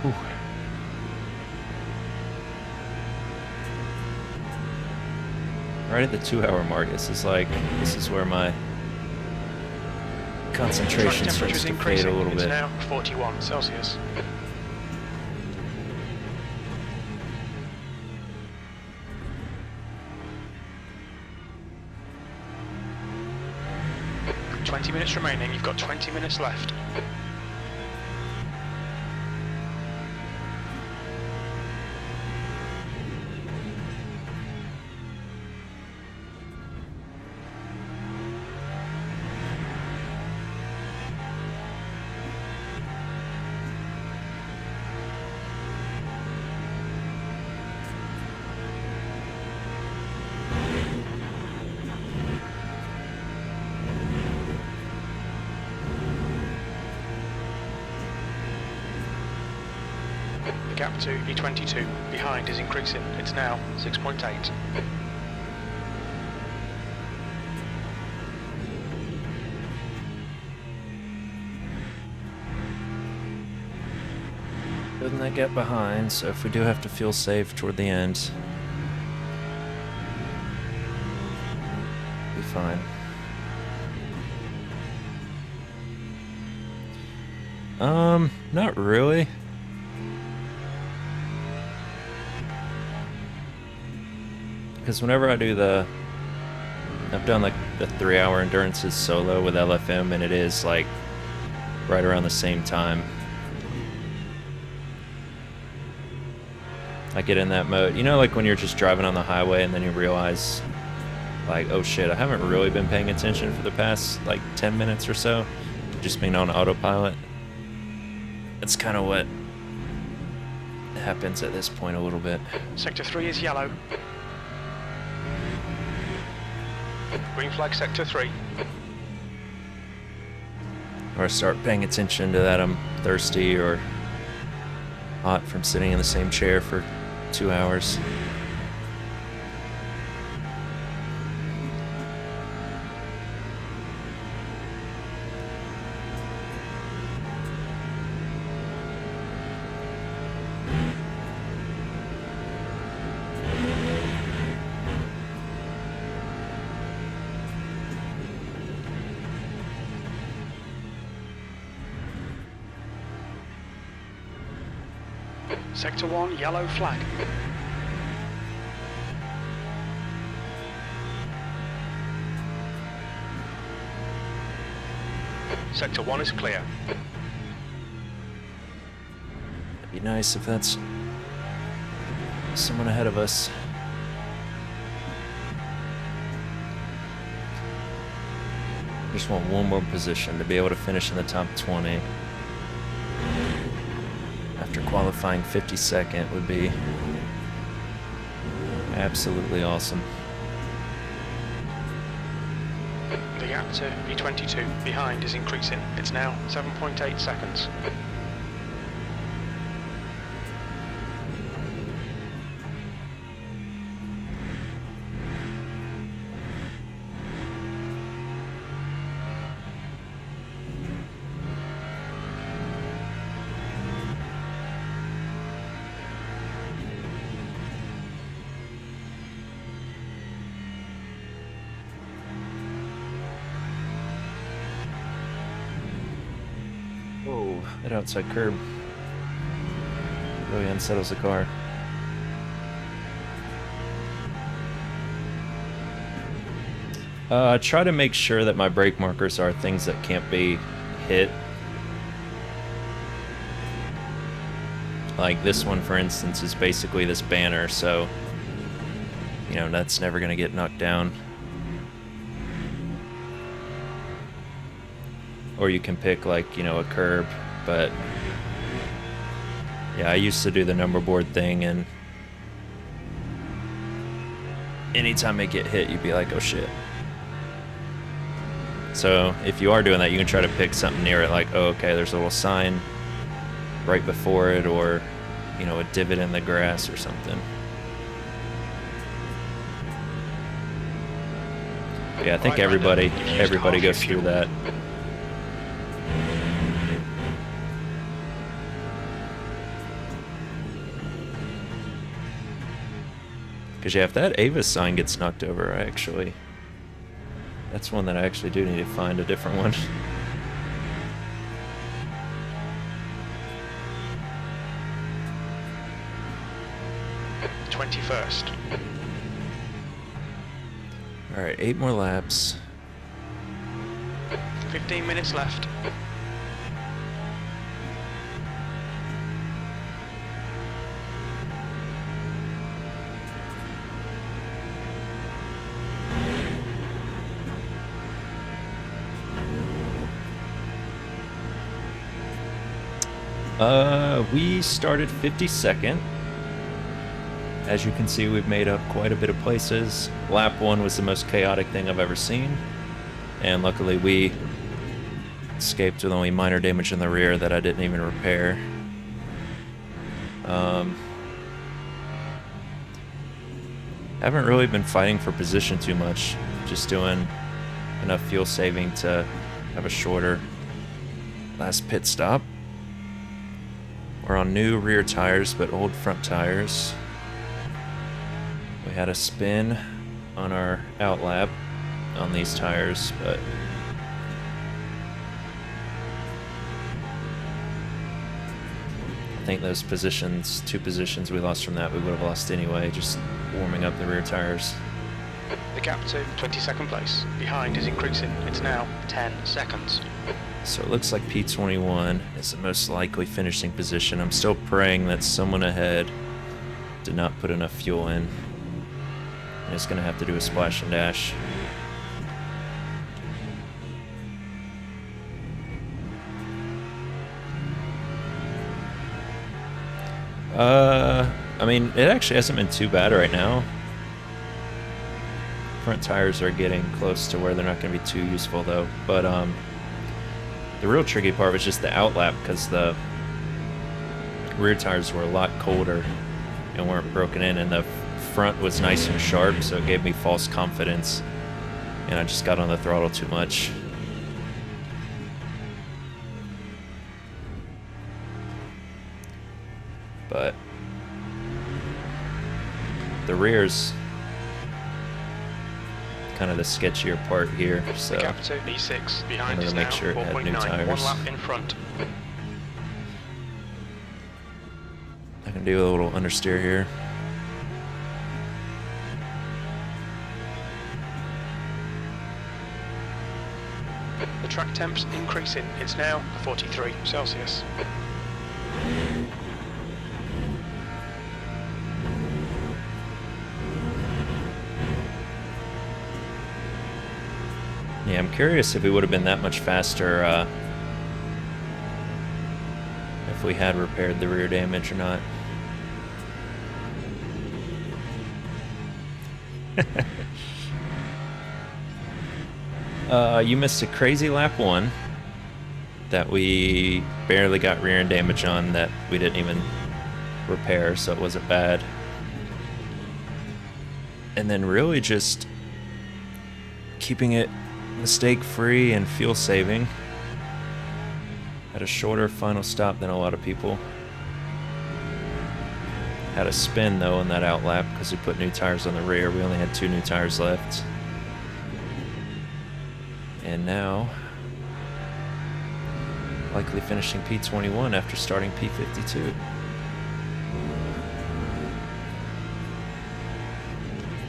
[SPEAKER 1] Whew. Right at the 2-hour mark, this is where my concentration starts to fade a little bit.
[SPEAKER 3] It's now 41 Celsius. 20 minutes remaining, you've got 20 minutes left. Gap to E22 behind is increasing. It's now 6.8.
[SPEAKER 1] Building that gap behind, so if we do have to feel safe toward the end, be fine. Not really. Because whenever I do I've done like the 3-hour endurances solo with LFM, and it is like right around the same time. I get in that mode. You know, like when you're just driving on the highway and then you realize, like, oh shit, I haven't really been paying attention for the past like 10 minutes or so. Just being on autopilot. That's kind of what happens at this point a little bit.
[SPEAKER 3] Sector 3 is yellow. Green flag sector 3.
[SPEAKER 1] Or I start paying attention to that I'm thirsty or hot from sitting in the same chair for 2 hours.
[SPEAKER 3] Sector 1, yellow flag. Sector 1 is clear.
[SPEAKER 1] It'd be nice if that's someone ahead of us. Just want one more position to be able to finish in the top 20. After qualifying 52nd would be absolutely awesome.
[SPEAKER 3] The gap to E22 behind is increasing. It's now 7.8 seconds.
[SPEAKER 1] Whoa, that outside curb really unsettles the car. I try to make sure that my brake markers are things that can't be hit. Like this one, for instance, is basically this banner, so, you know, that's never going to get knocked down. Or you can pick, like, you know, a curb, but yeah, I used to do the number board thing, and anytime they get hit, you'd be like, oh shit. So if you are doing that, you can try to pick something near it, like, oh, okay, there's a little sign right before it, or, you know, a divot in the grass or something. Yeah, I think everybody goes through that. Because yeah, if that Avis sign gets knocked over, that's one that I actually do need to find a different one.
[SPEAKER 3] 21st.
[SPEAKER 1] Alright, 8 more laps.
[SPEAKER 3] 15 minutes left.
[SPEAKER 1] We started 52nd. As you can see, we've made up quite a bit of places. Lap 1 was the most chaotic thing I've ever seen. And luckily we escaped with only minor damage in the rear that I didn't even repair. Haven't really been fighting for position too much. Just doing enough fuel saving to have a shorter last pit stop. We're on new rear tires, but old front tires. We had a spin on our out lap on these tires, but I think those positions, 2 positions we lost from that, we would have lost anyway, just warming up the rear tires.
[SPEAKER 3] The gap to 22nd place. Behind is increasing. It's now 10 seconds.
[SPEAKER 1] So it looks like P21 is the most likely finishing position. I'm still praying that someone ahead did not put enough fuel in. And it's going to have to do a splash and dash. I mean, it actually hasn't been too bad right now. Front tires are getting close to where they're not going to be too useful though. But the real tricky part was just the outlap, because the rear tires were a lot colder and weren't broken in, and the front was nice and sharp, so it gave me false confidence, and I just got on the throttle too much. But the rear's kind of the sketchier part here, so
[SPEAKER 3] the gap to B6 behind is
[SPEAKER 1] make
[SPEAKER 3] now
[SPEAKER 1] sure it had new
[SPEAKER 3] 4.9,
[SPEAKER 1] tires.
[SPEAKER 3] 1 lap in front.
[SPEAKER 1] I can do a little understeer here.
[SPEAKER 3] The track temp's increasing. It's now 43 Celsius.
[SPEAKER 1] Yeah, I'm curious if we would have been that much faster if we had repaired the rear damage or not. You missed a crazy lap 1 that we barely got rear end damage on, that we didn't even repair, so it wasn't bad. And then really just keeping it mistake-free and fuel-saving. Had a shorter final stop than a lot of people. Had a spin though in that out lap because we put new tires on the rear. We only had 2 new tires left. And now, likely finishing P21 after starting P52.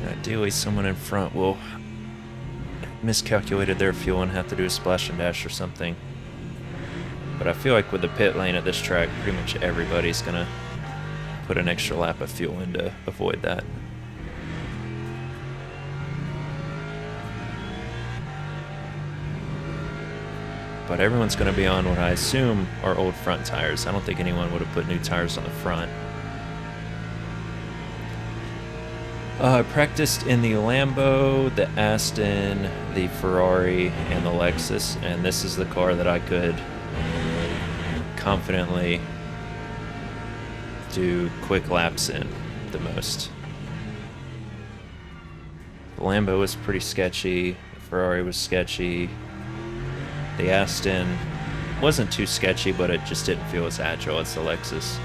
[SPEAKER 1] And ideally someone in front will miscalculated their fuel and have to do a splash and dash or something. But I feel like with the pit lane at this track, pretty much everybody's gonna put an extra lap of fuel in to avoid that. But everyone's gonna be on what I assume are old front tires. I don't think anyone would have put new tires on the front. I practiced in the Lambo, the Aston, the Ferrari, and the Lexus, and this is the car that I could confidently do quick laps in the most. The Lambo was pretty sketchy, the Ferrari was sketchy, the Aston wasn't too sketchy, but it just didn't feel as agile as the Lexus.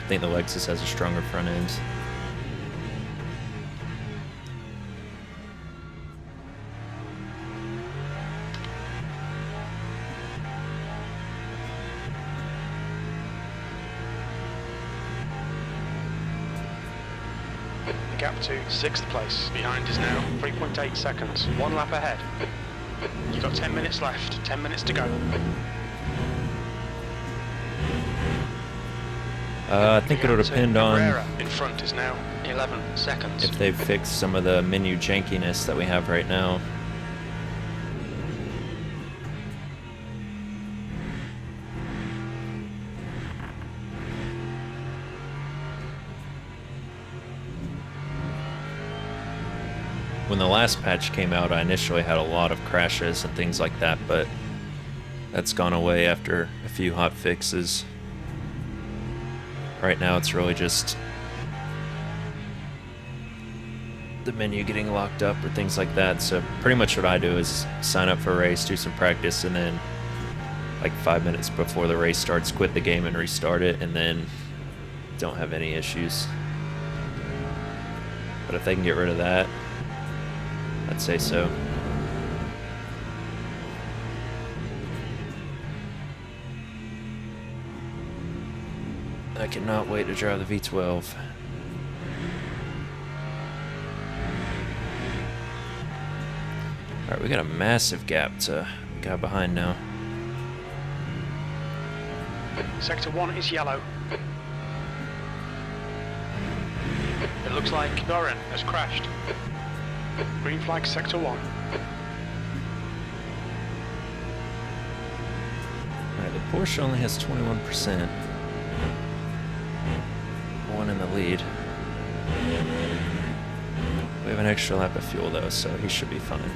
[SPEAKER 1] I think the Lexus has a stronger front end.
[SPEAKER 3] Gap to 6th place. Behind is now 3.8 seconds. 1 lap ahead. You've got 10 minutes left, 10 minutes to go.
[SPEAKER 1] I think it'll depend on
[SPEAKER 3] in front is now 11 seconds.
[SPEAKER 1] if they've fixed some of the menu jankiness that we have right now. When the last patch came out, I initially had a lot of crashes and things like that, but that's gone away after a few hot fixes. Right now it's really just the menu getting locked up or things like that. So pretty much what I do is sign up for a race, do some practice, and then like 5 minutes before the race starts, quit the game and restart it, and then don't have any issues. But if they can get rid of that, I'd say so. I cannot wait to drive the V12. Alright, we got a massive gap to the guy behind now.
[SPEAKER 3] Sector 1 is yellow. It looks like Doran has crashed. Green flag, Sector 1.
[SPEAKER 1] Alright, the Porsche only has 21%. One in the lead. We have an extra lap of fuel though, so he should be fine.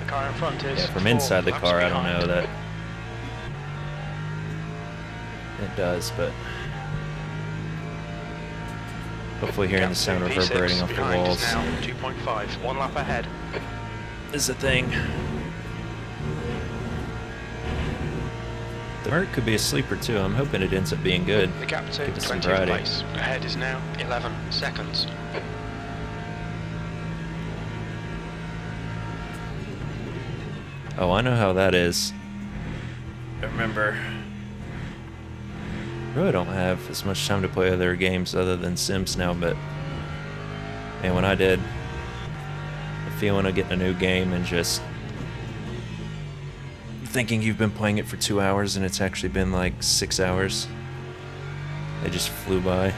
[SPEAKER 3] Car in front is
[SPEAKER 1] From inside the
[SPEAKER 3] 4
[SPEAKER 1] car, I
[SPEAKER 3] laps
[SPEAKER 1] don't know
[SPEAKER 3] behind.
[SPEAKER 1] that it does, but hopefully hearing the sound
[SPEAKER 3] P6
[SPEAKER 1] reverberating off the
[SPEAKER 3] behind is
[SPEAKER 1] walls
[SPEAKER 3] now 2.5, 1 lap ahead.
[SPEAKER 1] is the thing. The Merc could be a sleeper too. I'm hoping it ends up being good.
[SPEAKER 3] The gap to
[SPEAKER 1] Give us some
[SPEAKER 3] 20th
[SPEAKER 1] variety.
[SPEAKER 3] place. Ahead is now 11 seconds.
[SPEAKER 1] Oh, I know how that is. I remember. I really don't have as much time to play other games other than Sims now, but man, when I did, the feeling of getting a new game and just thinking you've been playing it for 2 hours and it's actually been like 6 hours. They just flew by.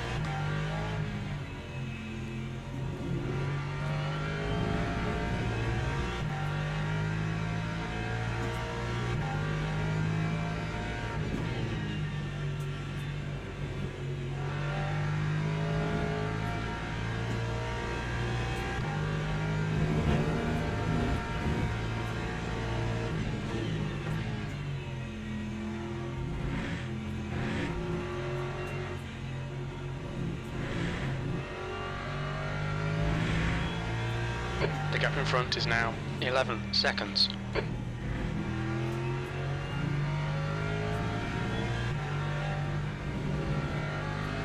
[SPEAKER 3] The gap in front is now 11 seconds.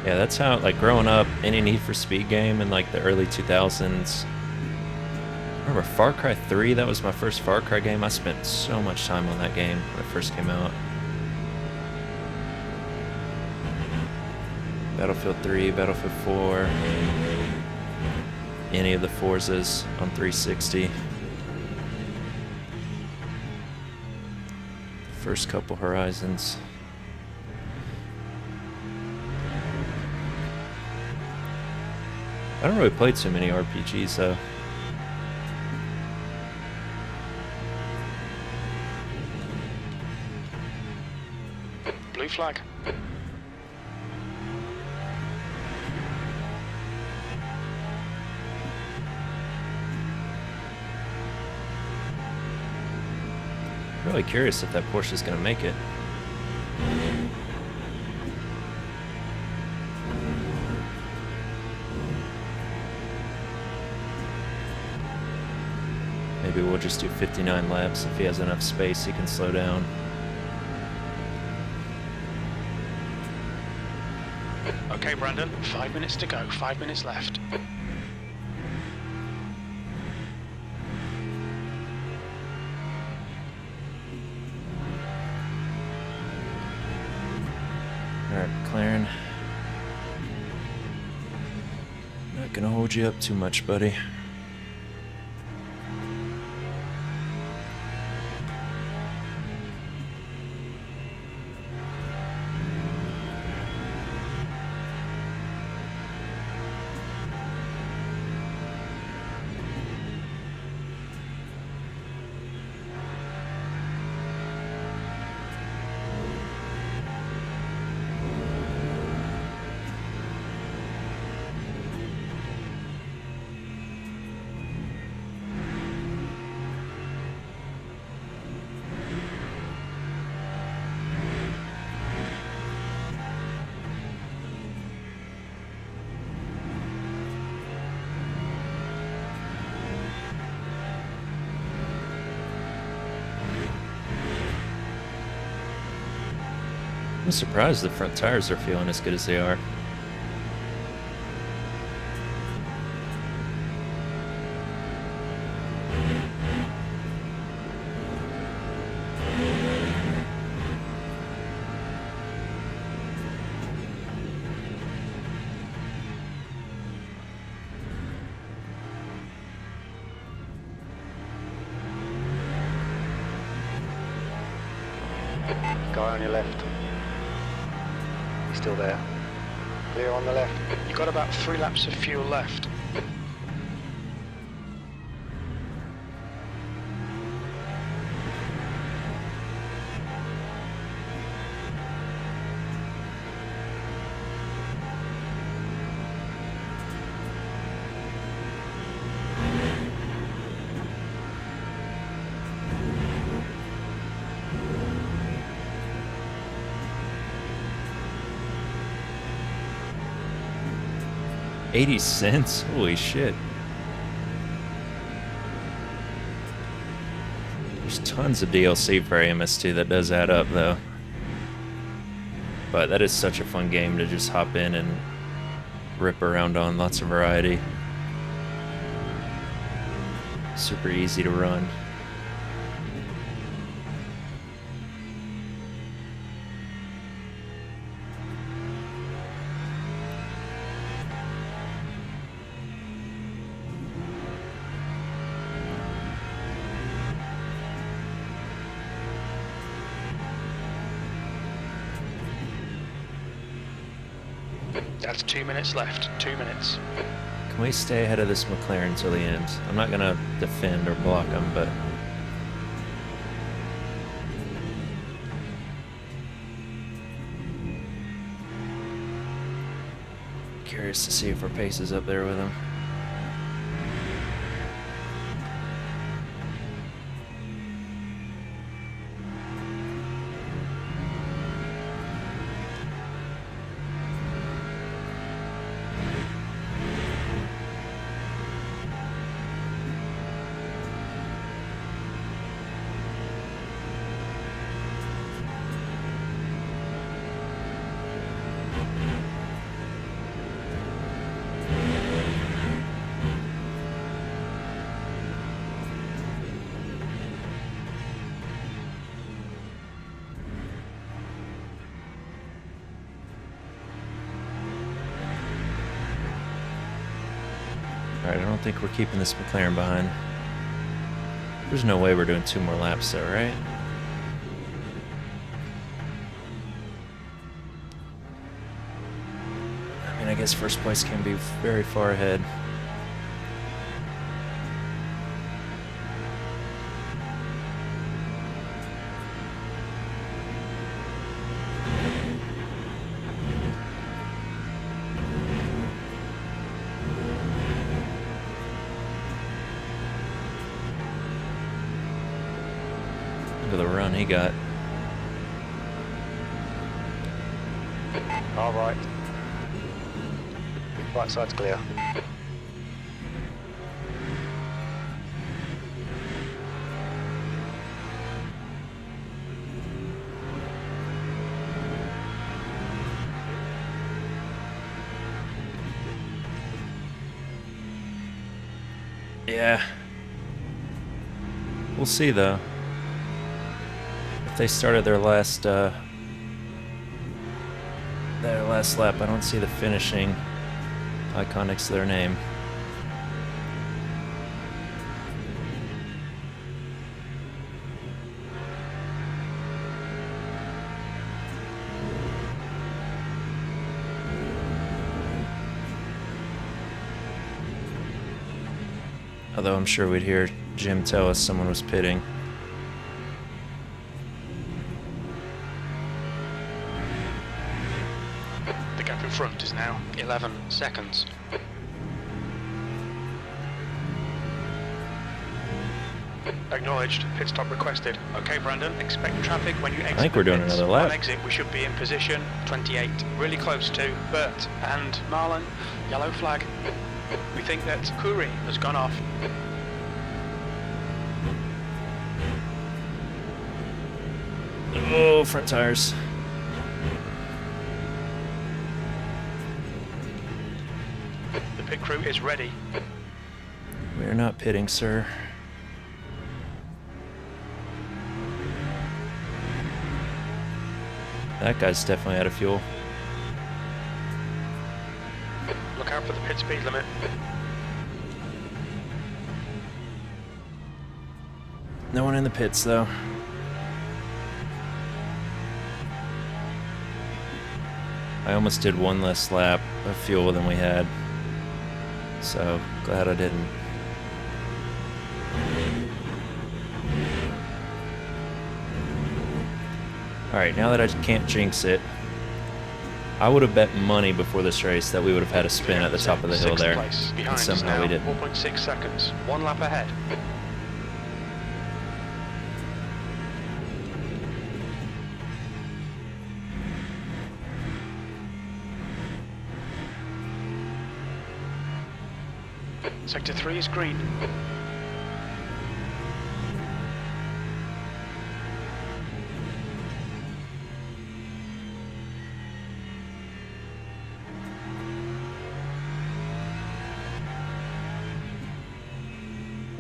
[SPEAKER 1] Yeah, that's how, like, growing up, any Need for Speed game in, like, the early 2000s. I remember Far Cry 3, that was my first Far Cry game. I spent so much time on that game when it first came out. Battlefield 3, Battlefield 4. Any of the Forzas on 360. First couple Horizons. I don't really play too many RPGs though.
[SPEAKER 3] Blue flag.
[SPEAKER 1] Really curious if that Porsche is going to make it. Maybe we'll just do 59 laps. If he has enough space, he can slow down.
[SPEAKER 3] Okay, Brandon, 5 minutes to go, 5 minutes left.
[SPEAKER 1] Alright, McLaren. Not gonna hold you up too much, buddy. I'm surprised the front tires are feeling as good as they are.
[SPEAKER 4] Guy on your left. He's still there. Clear on the left.
[SPEAKER 3] You've got about 3 laps of fuel left.
[SPEAKER 1] $0.80? Holy shit. There's tons of DLC for AMS2 that does add up, though. But that is such a fun game to just hop in and rip around on. Lots of variety. Super easy to run.
[SPEAKER 3] That's 2 minutes left. 2 minutes.
[SPEAKER 1] Can we stay ahead of this McLaren till the end? I'm not gonna defend or block him, but curious to see if our pace is up there with him. Alright, I don't think we're keeping this McLaren behind. There's no way we're doing 2 more laps though, right? I mean, I guess first place can be very far ahead. Look at the run he got.
[SPEAKER 4] All right. Right side's clear.
[SPEAKER 1] Yeah. We'll see, though. If they started their last lap, I don't see the finishing icon next to their name. Although I'm sure we'd hear Jim tell us someone was pitting.
[SPEAKER 3] The gap in front is now 11 seconds. Acknowledged. Pit stop requested. Okay, Brandon, expect traffic when you exit.
[SPEAKER 1] I think we're doing another lap.
[SPEAKER 3] On exit, we should be in position 28. Really close to Bert and Marlon. Yellow flag. We think that Kuri has gone off.
[SPEAKER 1] Oh, front tires.
[SPEAKER 3] The pit crew is ready.
[SPEAKER 1] We are not pitting, sir. That guy's definitely out of fuel.
[SPEAKER 3] Look out for the pit speed limit.
[SPEAKER 1] No one in the pits, though. I almost did one less lap of fuel than we had. So, glad I didn't. Alright, now that I can't jinx it, I would have bet money before this race that we would have had a spin at the top of the hill there. And somehow we didn't.
[SPEAKER 3] 4.6 seconds. One lap ahead. Sector 3 is green.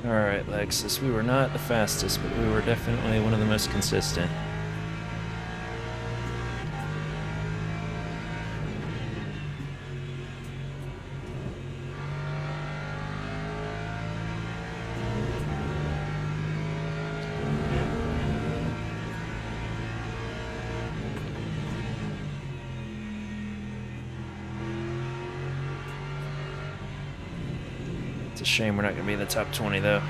[SPEAKER 1] Alright, Lexus, we were not the fastest, but we were definitely one of the most consistent. It's a shame we're not going to be in the top 20, though.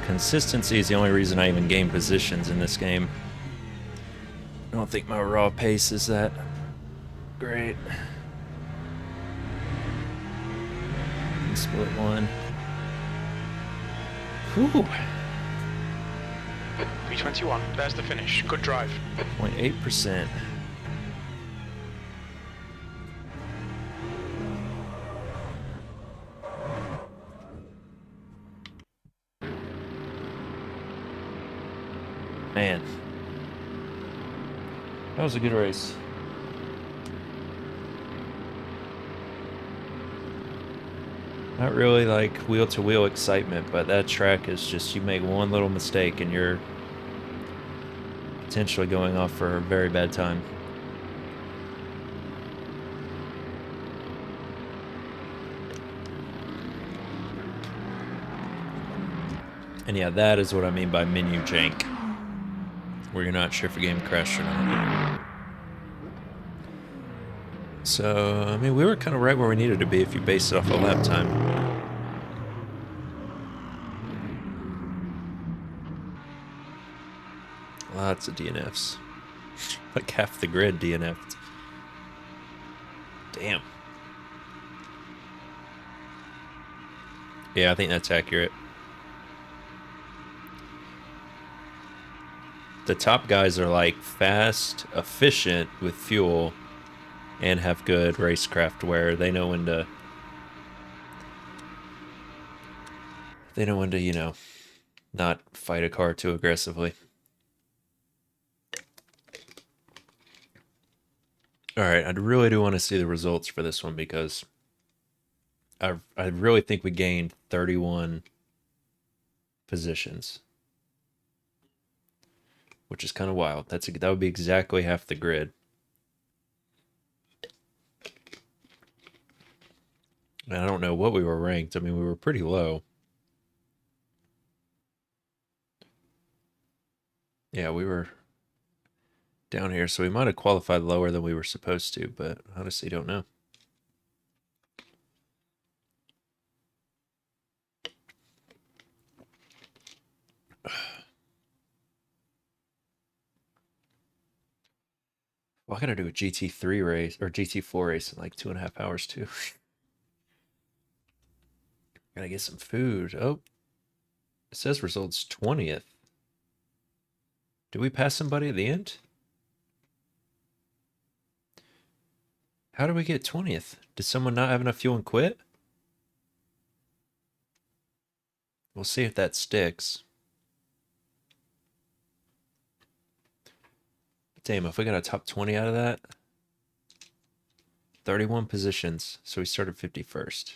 [SPEAKER 1] Consistency is the only reason I even gain positions in this game. I don't think my raw pace is that great. Split one. Whew.
[SPEAKER 3] V21, there's the finish. Good drive.
[SPEAKER 1] 0.8%. Man, that was a good race. Not really like wheel-to-wheel excitement, but that track is just, you make one little mistake and you're potentially going off for a very bad time. And yeah, that is what I mean by menu jank, where you're not sure if a game crashed or not. So, I mean, we were kind of right where we needed to be if you base it off of lap time. Lots of DNFs. Like half the grid DNF'd. Damn. Yeah, I think that's accurate. The top guys are like fast, efficient with fuel, and have good racecraft wear. They know when to, you know, not fight a car too aggressively. All right, I really do want to see the results for this one because I really think we gained 31 positions, which is kind of wild. That would be exactly half the grid. And I don't know what we were ranked. I mean, we were pretty low. Yeah, we were down here, so we might have qualified lower than we were supposed to, but honestly don't know. Well, I gotta do a GT3 race or GT4 race in like 2.5 hours too. Gotta get some food. Oh, it says results 20th. Did we pass somebody at the end? How did we get 20th? Did someone not have enough fuel and quit? We'll see if that sticks. Damn, if we got a top 20 out of that, 31 positions. So we started 51st.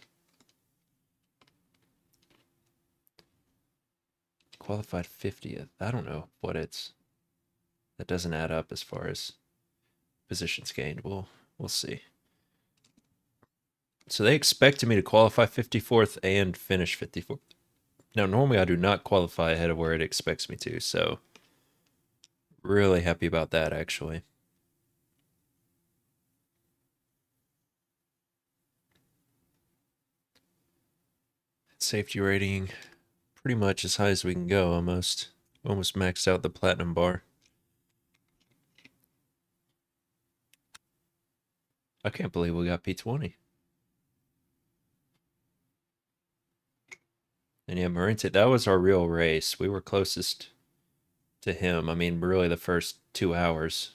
[SPEAKER 1] Qualified 50th. I don't know what it's. That doesn't add up as far as positions gained. We'll see. So they expected me to qualify 54th and finish 54th. Now, normally I do not qualify ahead of where it expects me to, so really happy about that, actually. Safety rating, pretty much as high as we can go, almost maxed out the platinum bar. I can't believe we got P20. And yeah, Marinta, that was our real race. We were closest to him. I mean, really the first 2 hours,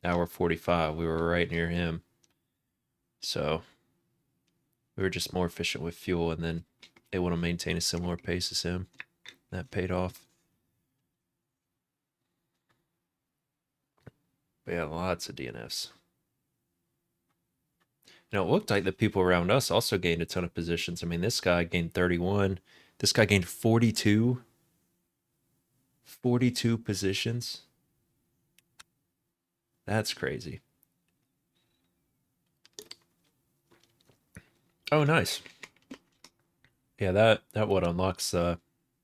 [SPEAKER 1] hour 45, we were right near him. So we were just more efficient with fuel and then able to maintain a similar pace as him. That paid off. But yeah, lots of DNFs. Now, it looked like the people around us also gained a ton of positions. I mean, this guy gained 31. This guy gained 42. 42 positions. That's crazy. Oh, nice. Yeah, that what unlocks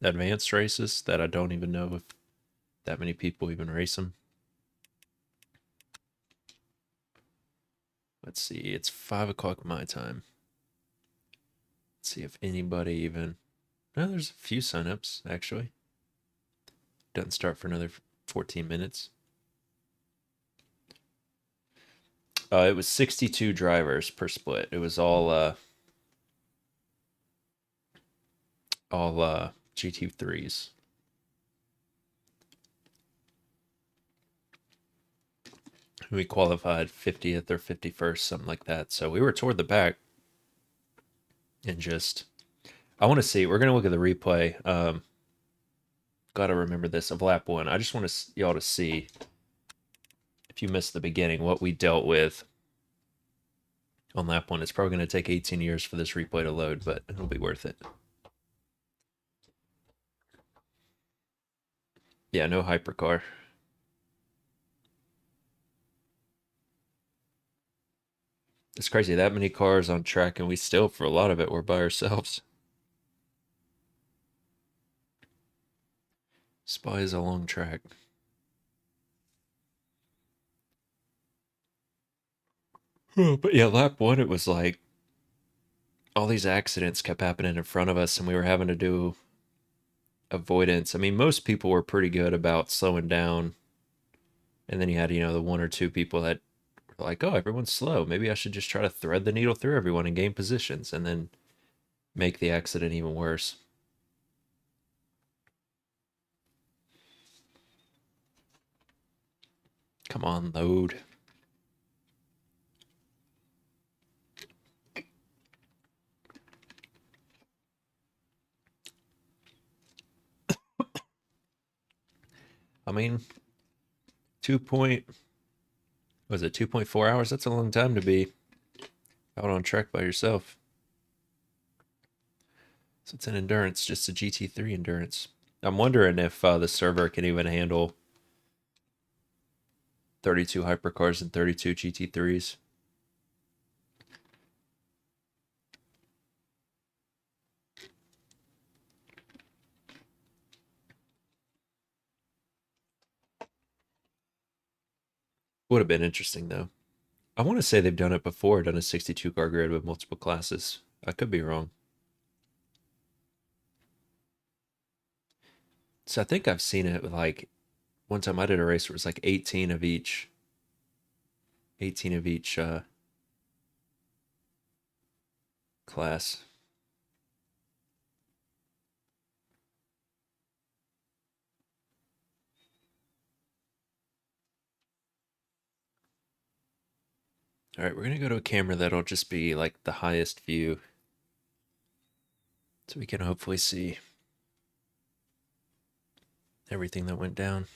[SPEAKER 1] advanced races that I don't even know if that many people even race them. Let's see, it's 5 o'clock my time. Let's see if anybody even... No, there's a few signups, actually. Doesn't start for another 14 minutes. It was 62 drivers per split. It was all GT3s. We qualified 50th or 51st, something like that. So we were toward the back. And just, I want to see, we're going to look at the replay. Got to remember this of lap 1. I just want y'all to see, if you missed the beginning, what we dealt with on lap 1. It's probably going to take 18 years for this replay to load, but it'll be worth it. Yeah, no hypercar. It's crazy, that many cars on track, and we still, for a lot of it, were by ourselves. Spa is a long track. But yeah, lap 1, it was like all these accidents kept happening in front of us, and we were having to do avoidance. I mean, most people were pretty good about slowing down. And then you had, the 1 or 2 people that were like, oh, everyone's slow. Maybe I should just try to thread the needle through everyone and gain positions. And then make the accident even worse. Come on, load. I mean, 2.4 hours? That's a long time to be out on track by yourself. So it's an endurance, just a GT3 endurance. I'm wondering if the server can even handle 32 hypercars and 32 GT3s. Would have been interesting though. I want to say they've done it before, done a 62 car grid with multiple classes. I could be wrong. So I think I've seen it with like, one time I did a race where it was like 18 of each. 18 of each class. All right, we're going to go to a camera that'll just be like the highest view. So we can hopefully see everything that went down.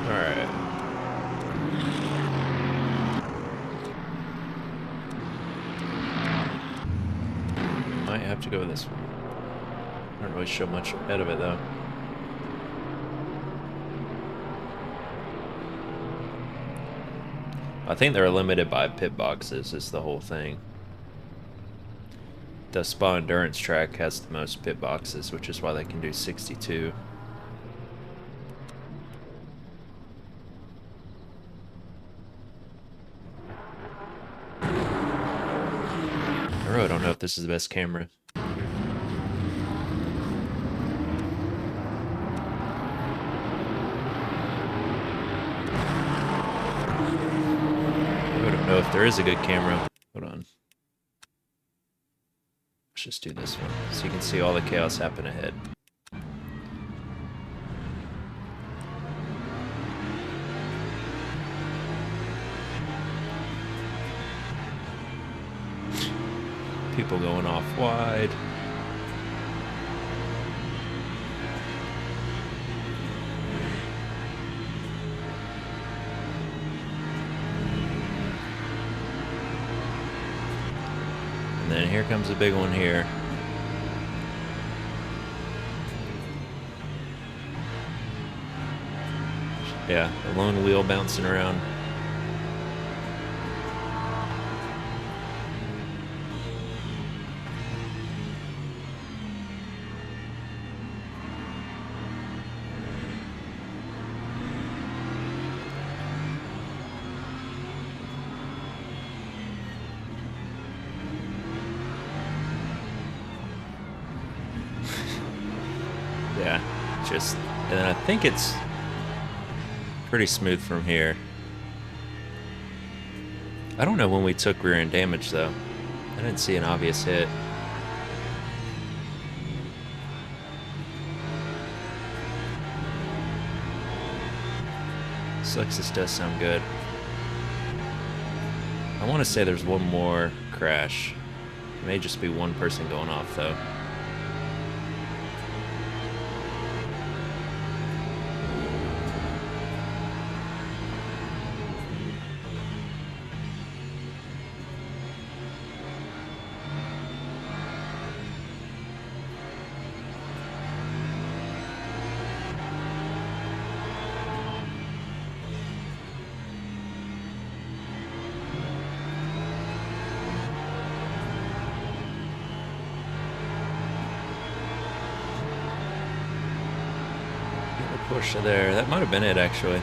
[SPEAKER 1] Alright. Might have to go with this one. I don't really show much ahead of it though. I think they're limited by pit boxes is the whole thing. The Spa Endurance track has the most pit boxes, which is why they can do 62. I really don't know if this is the best camera. I really don't know if there is a good camera. Hold on. Let's just do this one so you can see all the chaos happen ahead. People going off wide. And then here comes a big one here. Yeah, the lone wheel bouncing around. Yeah, just, and then I think it's pretty smooth from here. I don't know when we took rear end damage though. I didn't see an obvious hit. This Lexus does sound good. I want to say there's one more crash. It may just be one person going off though. Push there. That might have been it, actually.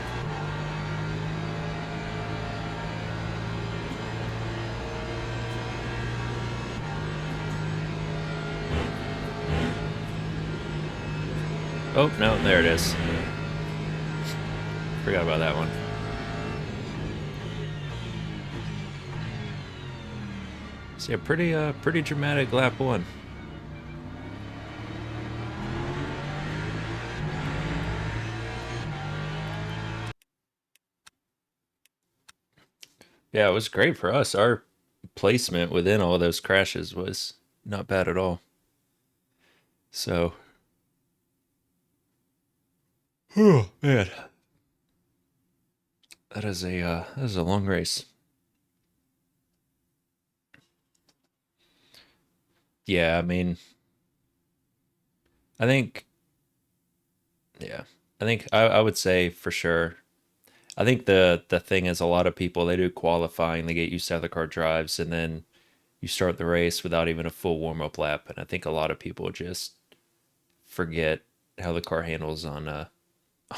[SPEAKER 1] Oh, no, there it is. Forgot about that one. So yeah, pretty dramatic lap 1. Yeah, it was great for us. Our placement within all those crashes was not bad at all. So, oh man, that is a long race. Yeah, I mean, I think, yeah, I would say for sure. I think the thing is, a lot of people, they do qualifying, they get used to how the car drives, and then you start the race without even a full warm up lap, and I think a lot of people just forget how the car handles on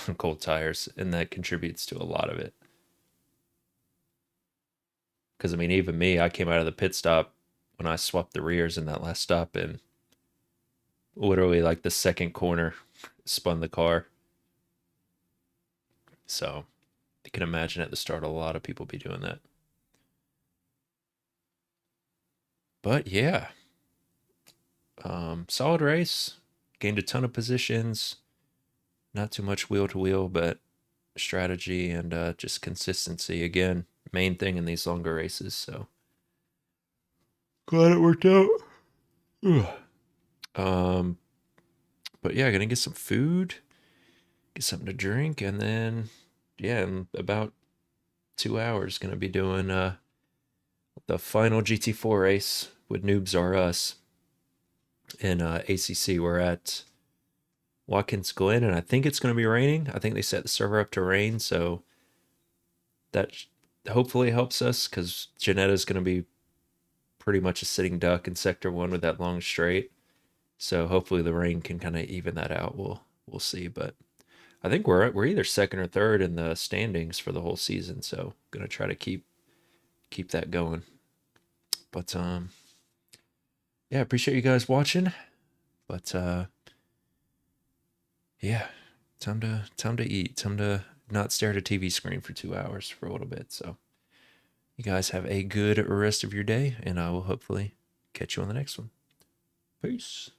[SPEAKER 1] on cold tires, and that contributes to a lot of it. Because I mean, even me, I came out of the pit stop when I swapped the rears in that last stop, and literally like the second corner spun the car. So you can imagine at the start a lot of people be doing that. But yeah, solid race. Gained a ton of positions. Not too much wheel to wheel, but strategy and just consistency. Again, main thing in these longer races. So glad it worked out. um, but yeah, gonna get some food, get something to drink, and then yeah, in about 2 hours, gonna be doing the final GT4 race with Noobs R Us in ACC. We're at Watkins Glen, and I think it's going to be raining. I think they set the server up to rain, so that hopefully helps us, because Janetta's going to be pretty much a sitting duck in Sector 1 with that long straight. So hopefully the rain can kind of even that out. We'll see, but I think we're either second or third in the standings for the whole season, so going to try to keep that going. But yeah, appreciate you guys watching. But yeah, time to eat. Time to not stare at a TV screen for 2 hours for a little bit. So you guys have a good rest of your day, and I will hopefully catch you on the next one. Peace.